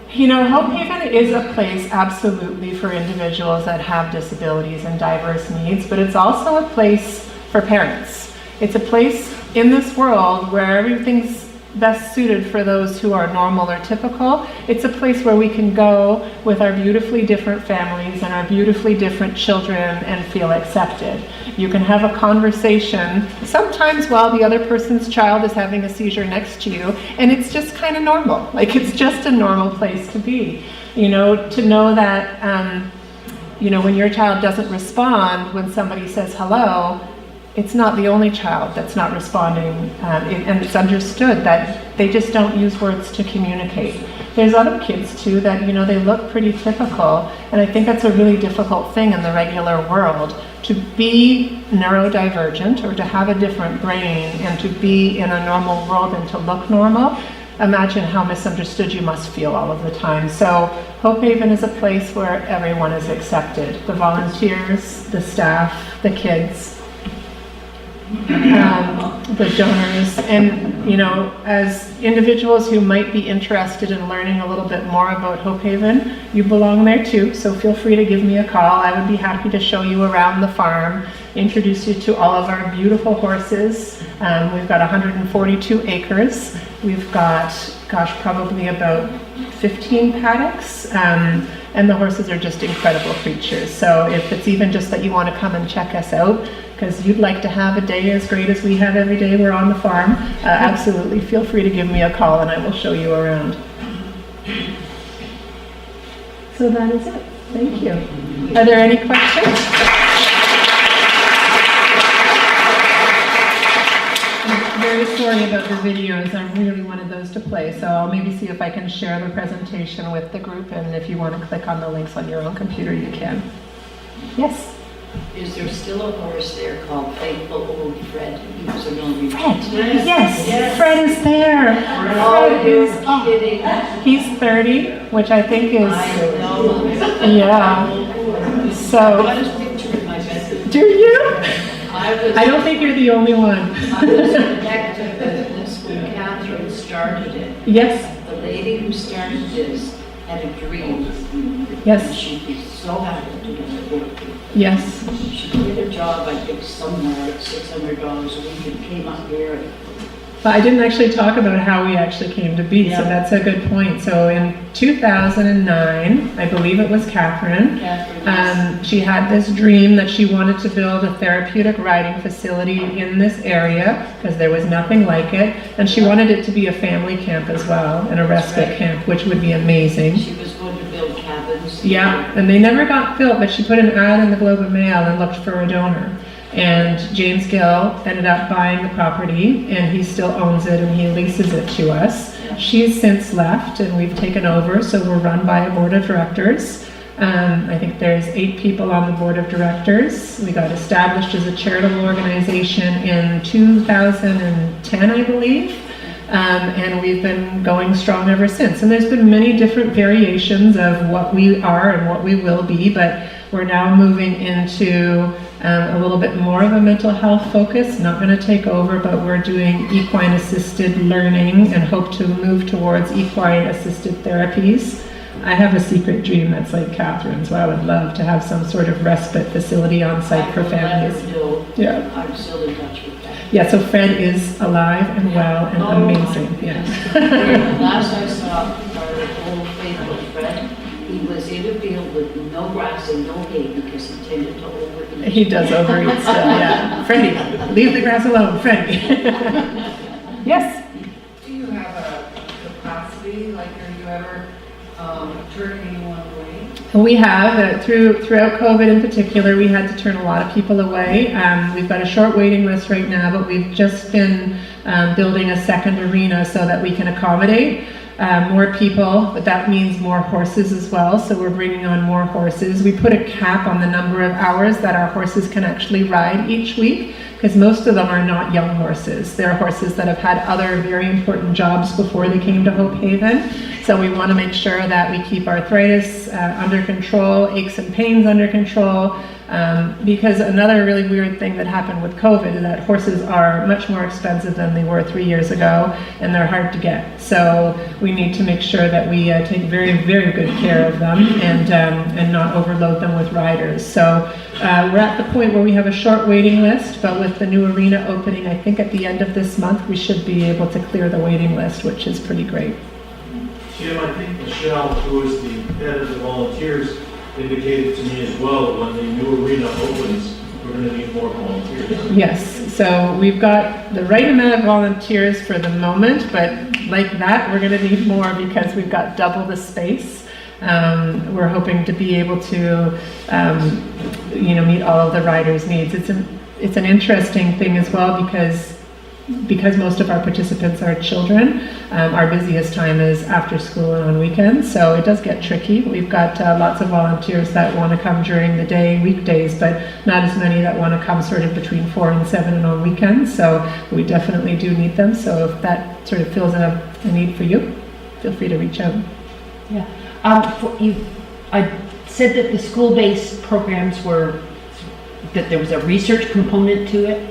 Hope Haven is a place absolutely for individuals that have disabilities and diverse needs, but it's also a place for parents. It's a place in this world where everything's best suited for those who are normal or typical. It's a place where we can go with our beautifully different families and our beautifully different children and feel accepted. You can have a conversation, sometimes while the other person's child is having a seizure next to you, and it's just kind of normal. Like, it's just a normal place to be. You know, to know that, you know, when your child doesn't respond when somebody says hello, it's not the only child that's not responding, and it's understood that they just don't use words to communicate. There's other kids too that, you know, they look pretty typical, and I think that's a really difficult thing in the regular world, to be neurodivergent or to have a different brain and to be in a normal world and to look normal. Imagine how misunderstood you must feel all of the time. So Hope Haven is a place where everyone is accepted. The volunteers, the staff, the kids, the donors, and, you know, as individuals who might be interested in learning a little bit more about Hope Haven, you belong there too, so feel free to give me a call. I would be happy to show you around the farm, introduce you to all of our beautiful horses. We've got 142 acres. We've got, gosh, probably about 15 paddocks, and the horses are just incredible creatures. So if it's even just that you want to come and check us out, because you'd like to have a day as great as we have every day we're on the farm, absolutely feel free to give me a call and I will show you around. So that is it. Thank you. Are there any questions? I'm very sorry about the videos. I really wanted those to play, so I'll maybe see if I can share the presentation with the group, and if you want to click on the links on your own computer, you can. Yes? Is there still a horse there called Faithful Old Fred? He was a known Fred, yes, Fred is there. Fred is, oh, he's 30, which I think is, yeah. So, do you? I don't think you're the only one. I was connected with this when Catherine started it. Yes. The lady who started this had a dream. Yes. And she'd be so happy to get it work. Yes. She did a job, I think, somewhere at $600 a week and came up here. And But I didn't actually talk about how we actually came to be, so that's a good point. So in 2009, I believe it was Catherine, she had this dream that she wanted to build a therapeutic riding facility in this area because there was nothing like it, and she wanted it to be a family camp as well and a respite camp, which would be amazing. she was going to build cabins. Yeah, and they never got built, but she put an ad in the Globe and Mail and looked for a donor. And James Gill ended up buying the property, and he still owns it and he leases it to us. She's since left and we've taken over, so we're run by a board of directors. I think there's 8 people on the board of directors. We got established as a charitable organization in 2010, I believe. And we've been going strong ever since. And there's been many different variations of what we are and what we will be, but we're now moving into a little bit more of a mental health focus, not going to take over, but we're doing equine assisted learning and hope to move towards equine assisted therapies. I have a secret dream that's like Catherine's, so I would love to have some sort of respite facility on site for families. Yeah. I'm still in touch with that. Yeah, so Fred is alive and well and amazing. Yeah. Last I saw our old faithful Fred, he was in a field with no grass and no hay because he tended to overeat. He does overeat still, yeah. Freddie, leave the grass alone, Freddie. Yes? Do you have a capacity, like, are you ever turning anyone away? We have, throughout COVID in particular, we had to turn a lot of people away. We've got a short waiting list right now, but we've just been building a second arena so that we can accommodate more people, but that means more horses as well, so we're bringing on more horses. We put a cap on the number of hours that our horses can actually ride each week, because most of them are not young horses. They're horses that have had other very important jobs before they came to Hope Haven. So we want to make sure that we keep arthritis under control, aches and pains under control, Because another really weird thing that happened with COVID is that horses are much more expensive than they were 3 years ago, and they're hard to get. So we need to make sure that we take very, very good care of them and not overload them with riders. So we're at the point where we have a short waiting list, but with the new arena opening, I think at the end of this month, we should be able to clear the waiting list, which is pretty great. Jim, I think Michelle, who is the head of the volunteers, indicated to me as well that when the new arena opens, we're going to need more volunteers. Yes, so we've got the right amount of volunteers for the moment, but like that, we're going to need more because we've got double the space. We're hoping to be able to, meet all of the riders' needs. It's an interesting thing as well because most of our participants are children. Our busiest time is after school and on weekends, so it does get tricky. We've got lots of volunteers that want to come during the day, weekdays, but not as many that want to come sort of between 4 and 7 and on weekends, so we definitely do need them. So if that sort of fills a need for you, feel free to reach out. Yeah. I said that the school-based programs that there was a research component to it.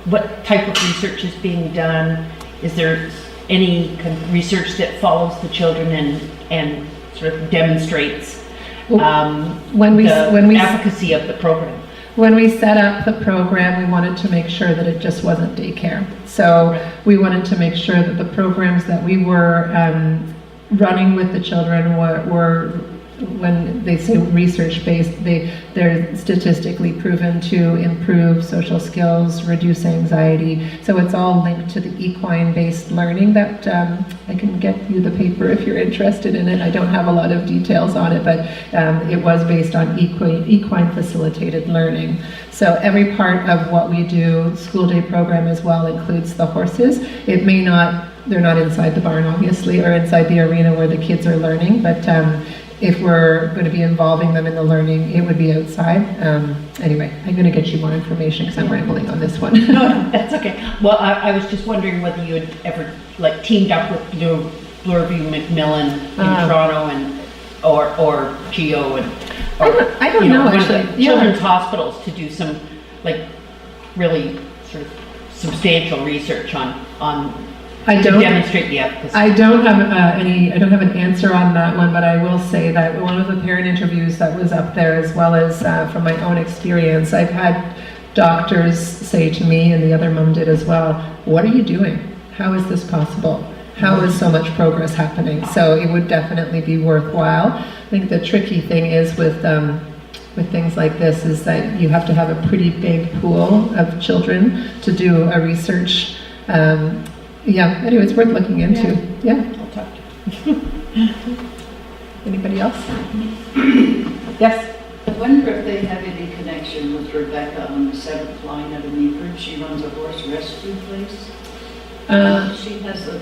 What type of research is being done? Is there any kind of research that follows the children and sort of demonstrates the efficacy of the program? When we set up the program, we wanted to make sure that it just wasn't daycare. So we wanted to make sure that the programs that we were running with the children were when they say research-based, they're statistically proven to improve social skills, reduce anxiety. So it's all linked to the equine-based learning that I can get you the paper if you're interested in it. I don't have a lot of details on it, but it was based on equine-facilitated learning. So every part of what we do, school day program as well, includes the horses. It may not, they're not inside the barn, obviously, or inside the arena where the kids are learning, but if we're going to be involving them in the learning, it would be outside. Anyway, I'm going to get you more information because I'm rambling on this one. No, that's okay. Well, I was just wondering whether you had ever teamed up with Bloorview Macmillan in Toronto or Geo I don't know actually. Children's hospitals to do some really sort of substantial research on to demonstrate the efficacy. I don't have I don't have an answer on that one, but I will say that one of the parent interviews that was up there, as well as from my own experience, I've had doctors say to me, and the other mom did as well, "What are you doing? How is this possible? How is so much progress happening?" So it would definitely be worthwhile. I think the tricky thing is with things like this is that you have to have a pretty big pool of children to do a research. Anyway, it's worth looking into. Yeah. I'll talk to you. Anybody else? Yes? I wonder if they have any connection with Rebecca on the 7th line out of Meaford. She runs a horse rescue place. She has an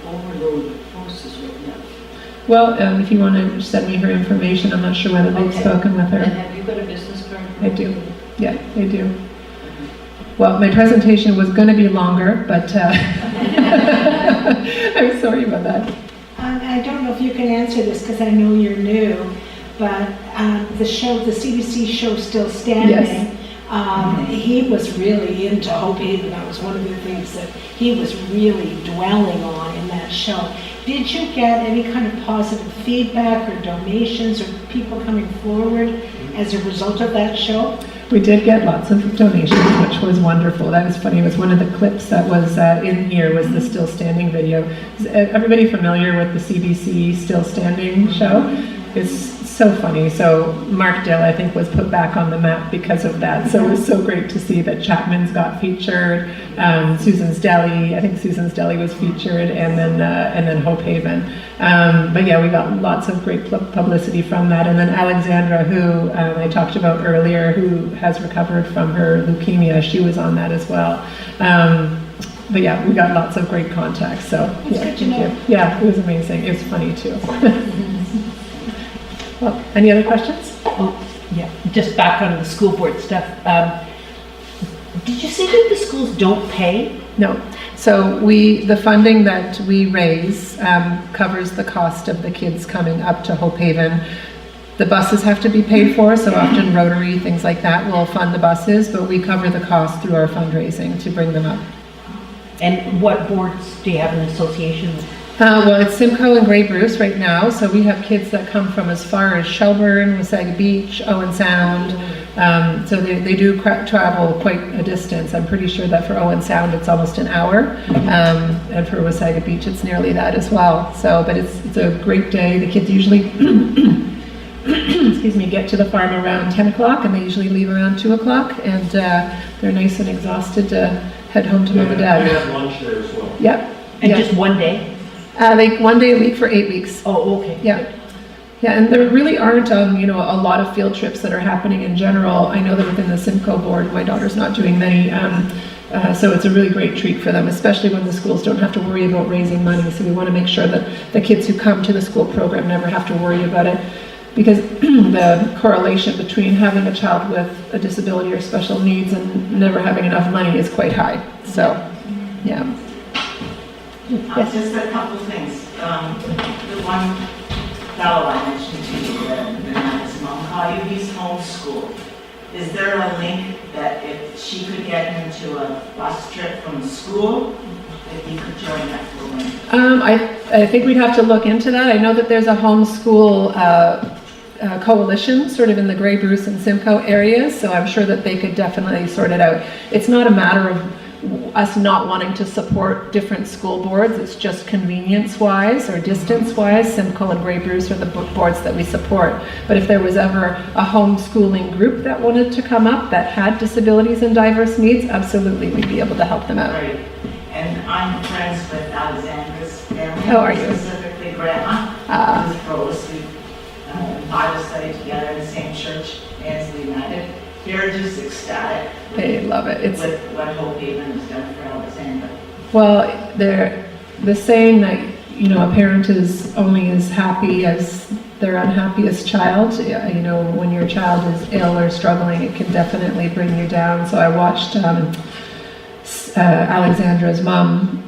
overload of horses right now. Well, if you want to send me her information, I'm not sure whether they've spoken with her. And have you got a business card? I do. Yeah, I do. Well, my presentation was going to be longer, but I'm sorry about that. I don't know if you can answer this because I know you're new, but the CBC show Still Standing, he was really into Hope Haven. That was one of the things that he was really dwelling on in that show. Did you get any kind of positive feedback or donations or people coming forward as a result of that show? We did get lots of donations, which was wonderful. That was funny. It was one of the clips that was in here was the Still Standing video. Is everybody familiar with the CBC Still Standing show? It's so funny. So Mark Dill, I think, was put back on the map because of that. So it was so great to see that Chapman's got featured, Susan's Deli, I think Susan's Deli was featured, and then Hope Haven. But yeah, we got lots of great publicity from that. And then Alexandra, who I talked about earlier, who has recovered from her leukemia, she was on that as well. But yeah, we got lots of great contacts. So yeah, thank you. Yeah, it was amazing. It was funny too. Well, any other questions? Oh, yeah, just back on the school board stuff. Did you say that the schools don't pay? No. So the funding that we raise covers the cost of the kids coming up to Hope Haven. The buses have to be paid for, so often Rotary, things like that will fund the buses, but we cover the cost through our fundraising to bring them up. And what boards do you have an association with? Well, it's Simcoe and Grey Bruce right now, so we have kids that come from as far as Shelburne, Wasaga Beach, Owen Sound. So they do travel quite a distance. I'm pretty sure that for Owen Sound it's almost an hour, and for Wasaga Beach it's nearly that as well. So, but it's a great day. The kids usually, excuse me, get to the farm around 10 o'clock, and they usually leave around 2 o'clock, and they're nice and exhausted to head home to mom and dad. We have lunch there as well. Yep. And just one day? Like 1 day a week for 8 weeks. Oh, okay. Yeah. Yeah, and there really aren't, you know, a lot of field trips that are happening in general. I know that within the Simcoe board, my daughter's not doing many, so it's a really great treat for them, especially when the schools don't have to worry about raising money. So we want to make sure that the kids who come to the school program never have to worry about it, because the correlation between having a child with a disability or special needs and never having enough money is quite high. So, yeah. Yes. Just a couple things. The one fellow I mentioned to you, the his mom call you, he's homeschooled. Is there a link that if she could get him to a bus trip from school, if he could join that for a week? I think we'd have to look into that. I know that there's a homeschool coalition sort of in the Grey Bruce and Simcoe areas, so I'm sure that they could definitely sort it out. It's not a matter of us not wanting to support different school boards, it's just convenience-wise or distance-wise. Simcoe and Grey Bruce are the boards that we support. But if there was ever a homeschooling group that wanted to come up that had disabilities and diverse needs, absolutely we'd be able to help them out. Right. And I'm friends with Alexandra's family. How are you? Specifically Grandma, who's Rose. We Bible study together in the same church, Ansley United. They're just ecstatic. They love it. It's with what Hope Haven has done for Alexandra. Well, the saying that, you know, a parent is only as happy as their unhappiest child. You know, when your child is ill or struggling, it can definitely bring you down. So I watched Alexandra's mom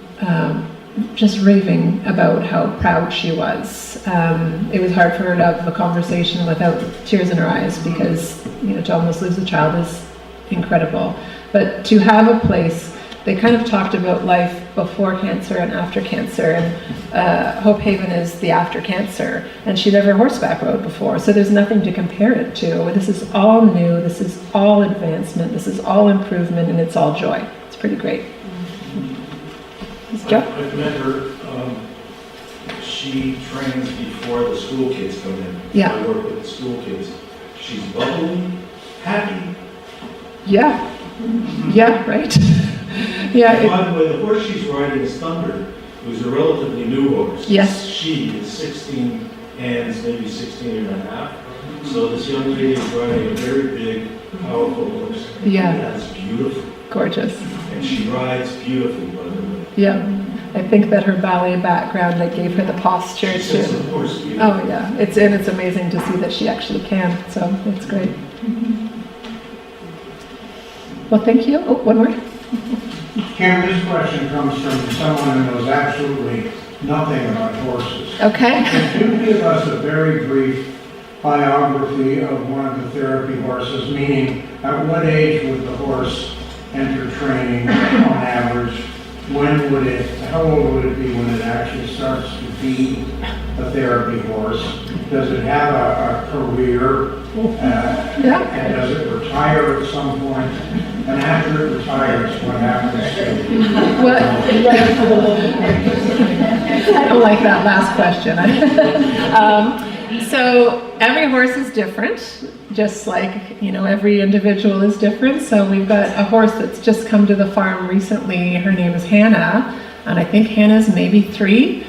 just raving about how proud she was. It was hard for her to have a conversation without tears in her eyes, because, you know, to almost lose a child is incredible. But to have a place, they kind of talked about life before cancer and after cancer, and Hope Haven is the after cancer, and she never horseback rode before, so there's nothing to compare it to. This is all new, this is all advancement, this is all improvement, and it's all joy. It's pretty great. I've met her. She trains before the school kids come in. Yeah. I work with the school kids. She's bubbly, happy. Yeah. Yeah, right. Yeah. And by the way, the horse she's riding is Thunder, who's a relatively new horse. Yes. She is 16 hands, maybe 16 and a half. So this young lady is riding a very big, powerful horse. Yeah. That's beautiful. Gorgeous. And she rides beautifully, by the way. Yeah. I think that her ballet background that gave her the posture She sits too. on a horse, Oh yeah, it's amazing to see that she actually can. So it's great. Well, thank you. Oh, one more. Kim, this question comes from someone who knows absolutely nothing about horses. Okay. Could you give us a very brief biography of one of the therapy horses, meaning at what age would the horse enter training on average? When would it, how old would it be when it actually starts to be a therapy horse? Does it have a career? And does it retire at some point? And after it retires, what happens to it? What? I don't like that last question. So every horse is different, just like, you know, every individual is different. So we've got a horse that's just come to the farm recently. Her name is Hannah, and I think Hannah's maybe 3.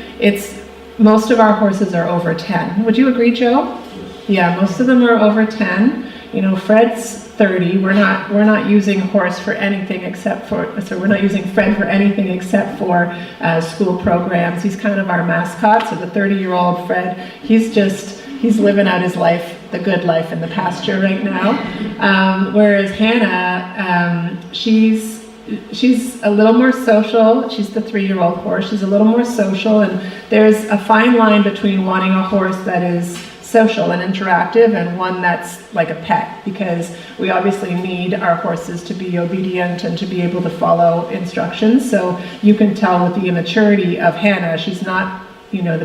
Most of our horses are over 10. Would you agree, Joe? Yeah, most of them are over 10. You know, Fred's 30. We're not using horse for anything except for, so we're not using Fred for anything except for school programs. He's kind of our mascot. So the 30-year-old Fred, he's living out his life, the good life in the pasture right now. Whereas Hannah, she's a little more social. She's the 3-year-old horse. She's a little more social, and there's a fine line between wanting a horse that is social and interactive, and one that's like a pet, because we obviously need our horses to be obedient and to be able to follow instructions. So you can tell with the immaturity of Hannah, she's not, you know,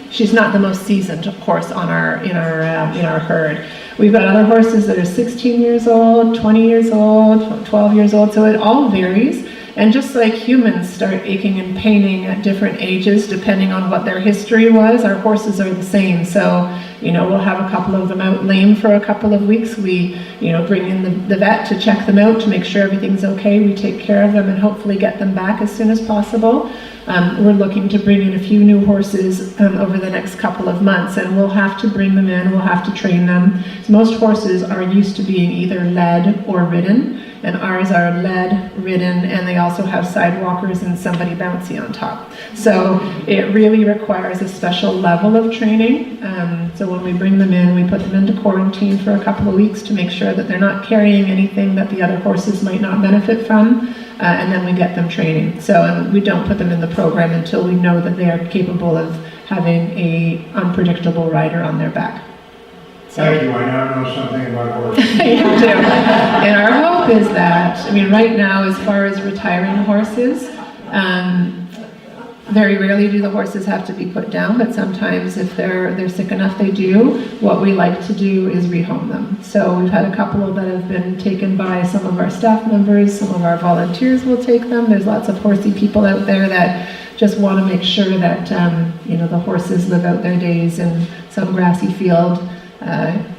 she's not the most seasoned horse on in our herd. We've got other horses that are 16 years old, 20 years old, 12 years old, so it all varies. And just like humans start aching and paining at different ages, depending on what their history was, our horses are the same. So, you know, we'll have a couple of them out lame for a couple of weeks. We, you know, bring in the vet to check them out to make sure everything's okay. We take care of them and hopefully get them back as soon as possible. We're looking to bring in a few new horses over the next couple of months, and we'll have to bring them in, we'll have to train them. So most horses are used to being either led or ridden, and ours are led, ridden, and they also have sidewalkers and somebody bouncy on top. So it really requires a special level of training. So when we bring them in, we put them into quarantine for a couple of weeks to make sure that they're not carrying anything that the other horses might not benefit from, and then we get them training. So we don't put them in the program until we know that they are capable of having a unpredictable rider on their back. Thank you, I now know something about horses. You do. And our hope is that, I mean, right now, as far as retiring horses, very rarely do the horses have to be put down, but sometimes if they're sick enough, they do. What we like to do is rehome them. So we've had a couple that have been taken by some of our staff members, some of our volunteers will take them. There's lots of horsey people out there that just want to make sure that, you know, the horses live out their days in some grassy field,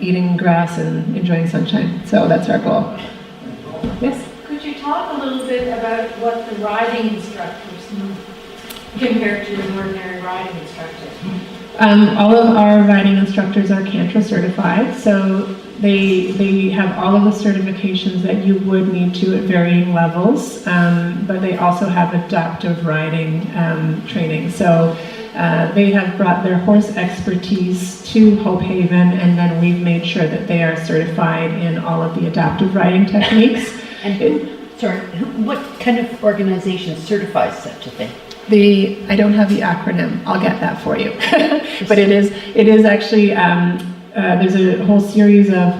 eating grass and enjoying sunshine. So that's our goal. Yes? Could you talk a little bit about what the riding instructors know compared to an ordinary riding instructor? All of our riding instructors are Cantra certified, so they have all of the certifications that you would need to at varying levels, but they also have adaptive riding training. So they have brought their horse expertise to Hope Haven, and then we've made sure that they are certified in all of the adaptive riding techniques. And what kind of organization certifies such a thing? I don't have the acronym. I'll get that for you. But it is actually, there's a whole series of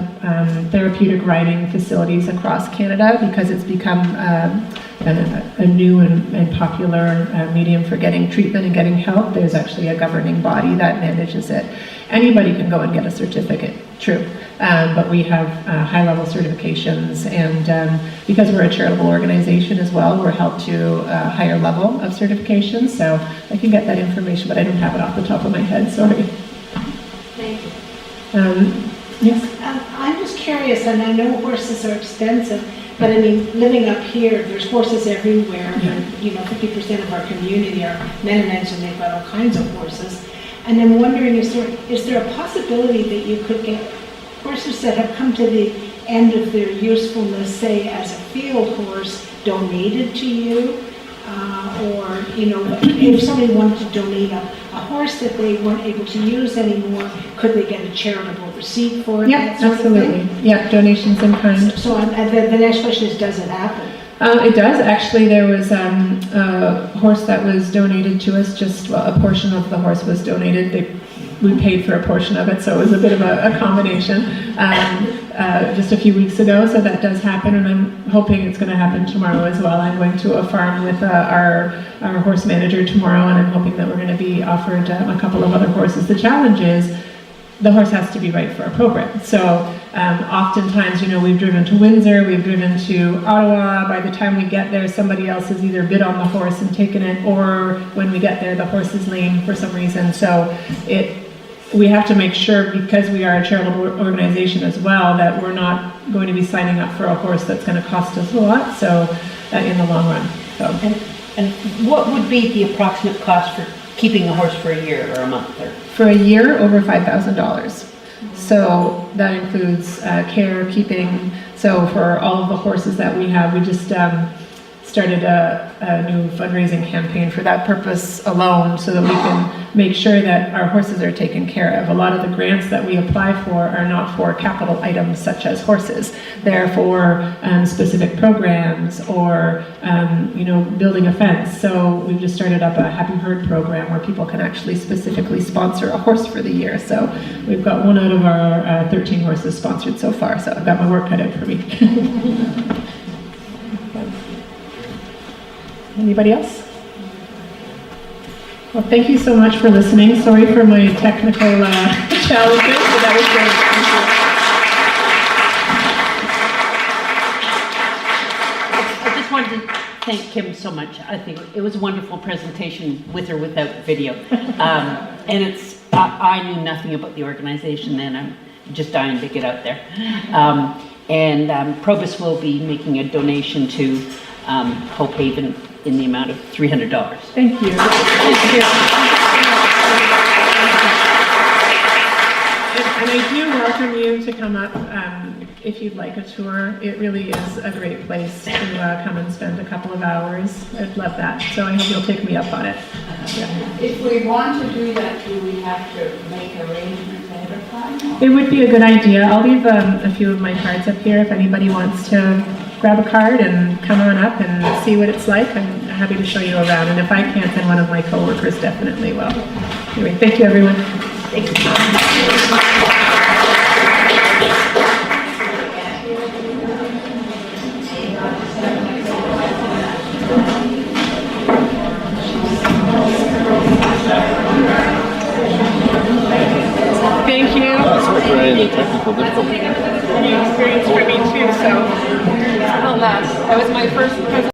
therapeutic riding facilities across Canada, because it's become a new and popular medium for getting treatment and getting help. There's actually a governing body that manages it. Anybody can go and get a certificate, true. But we have high-level certifications, and because we're a charitable organization as well, we're held to a higher level of certification. So I can get that information, but I don't have it off the top of my head, sorry. Thank you. Yes? I'm just curious, and I know horses are expensive, but I mean, living up here, there's horses everywhere. And, you know, 50% of our community are Mennonites, and they've got all kinds of horses. And I'm wondering, is there a possibility that you could get horses that have come to the end of their usefulness, say as a field horse, donated to you? Or, you know, if somebody wanted to donate a horse that they weren't able to use anymore, could they get a charitable receipt for it? Yeah, absolutely. Yeah, donations in kind. So the next question is, does it happen? It does. Actually, there was a horse that was donated to us, just a portion of the horse was donated. We paid for a portion of it, so it was a bit of a combination just a few weeks ago, so that does happen, and I'm hoping it's going to happen tomorrow as well. I'm going to a farm with our horse manager tomorrow, and I'm hoping that we're going to be offered a couple of other horses. The challenge is the horse has to be right for a program. So oftentimes, you know, we've driven to Windsor, we've driven to Ottawa. By the time we get there, somebody else has either bid on the horse and taken it, or when we get there, the horse is lame for some reason. So we have to make sure, because we are a charitable organization as well, that we're not going to be signing up for a horse that's going to cost us a lot, so in the long run. So. And what would be the approximate cost for keeping a horse for a year or a month? Or? For a year, over $5,000. So that includes care, keeping. So for all of the horses that we have, we just started a new fundraising campaign for that purpose alone, so that we can make sure that our horses are taken care of. A lot of the grants that we apply for are not for capital items such as horses. They're for specific programs or building a fence. So we've just started up a Happy Herd program where people can actually specifically sponsor a horse for the year. So we've got 1 out of our 13 horses sponsored so far. So I've got my work cut out for me. Anybody else? Well, thank you so much for listening. Sorry for my technical challenges, but that was great. Thank you. I just wanted to thank Kim so much. I think it was a wonderful presentation with or without video. And I knew nothing about the organization then. I'm just dying to get out there. Probus will be making a donation to Hope Haven in the amount of $300. Thank you. Thank you. And I do welcome you to come up if you'd like a tour. It really is a great place to come and spend a couple of hours. I'd love that. So I hope you'll take me up on it. Yeah. If we want to do that, do we have to make arrangements ahead of time? It would be a good idea. I'll leave a few of my cards up here if anybody wants to grab a card and come on up and see what it's like. I'm happy to show you around. And if I can't, then one of my coworkers definitely will. Anyway, thank you, everyone. Thank you. Thank you. Sorry for any of the technical difficulties. New experience for me too, so. That was my first presentation.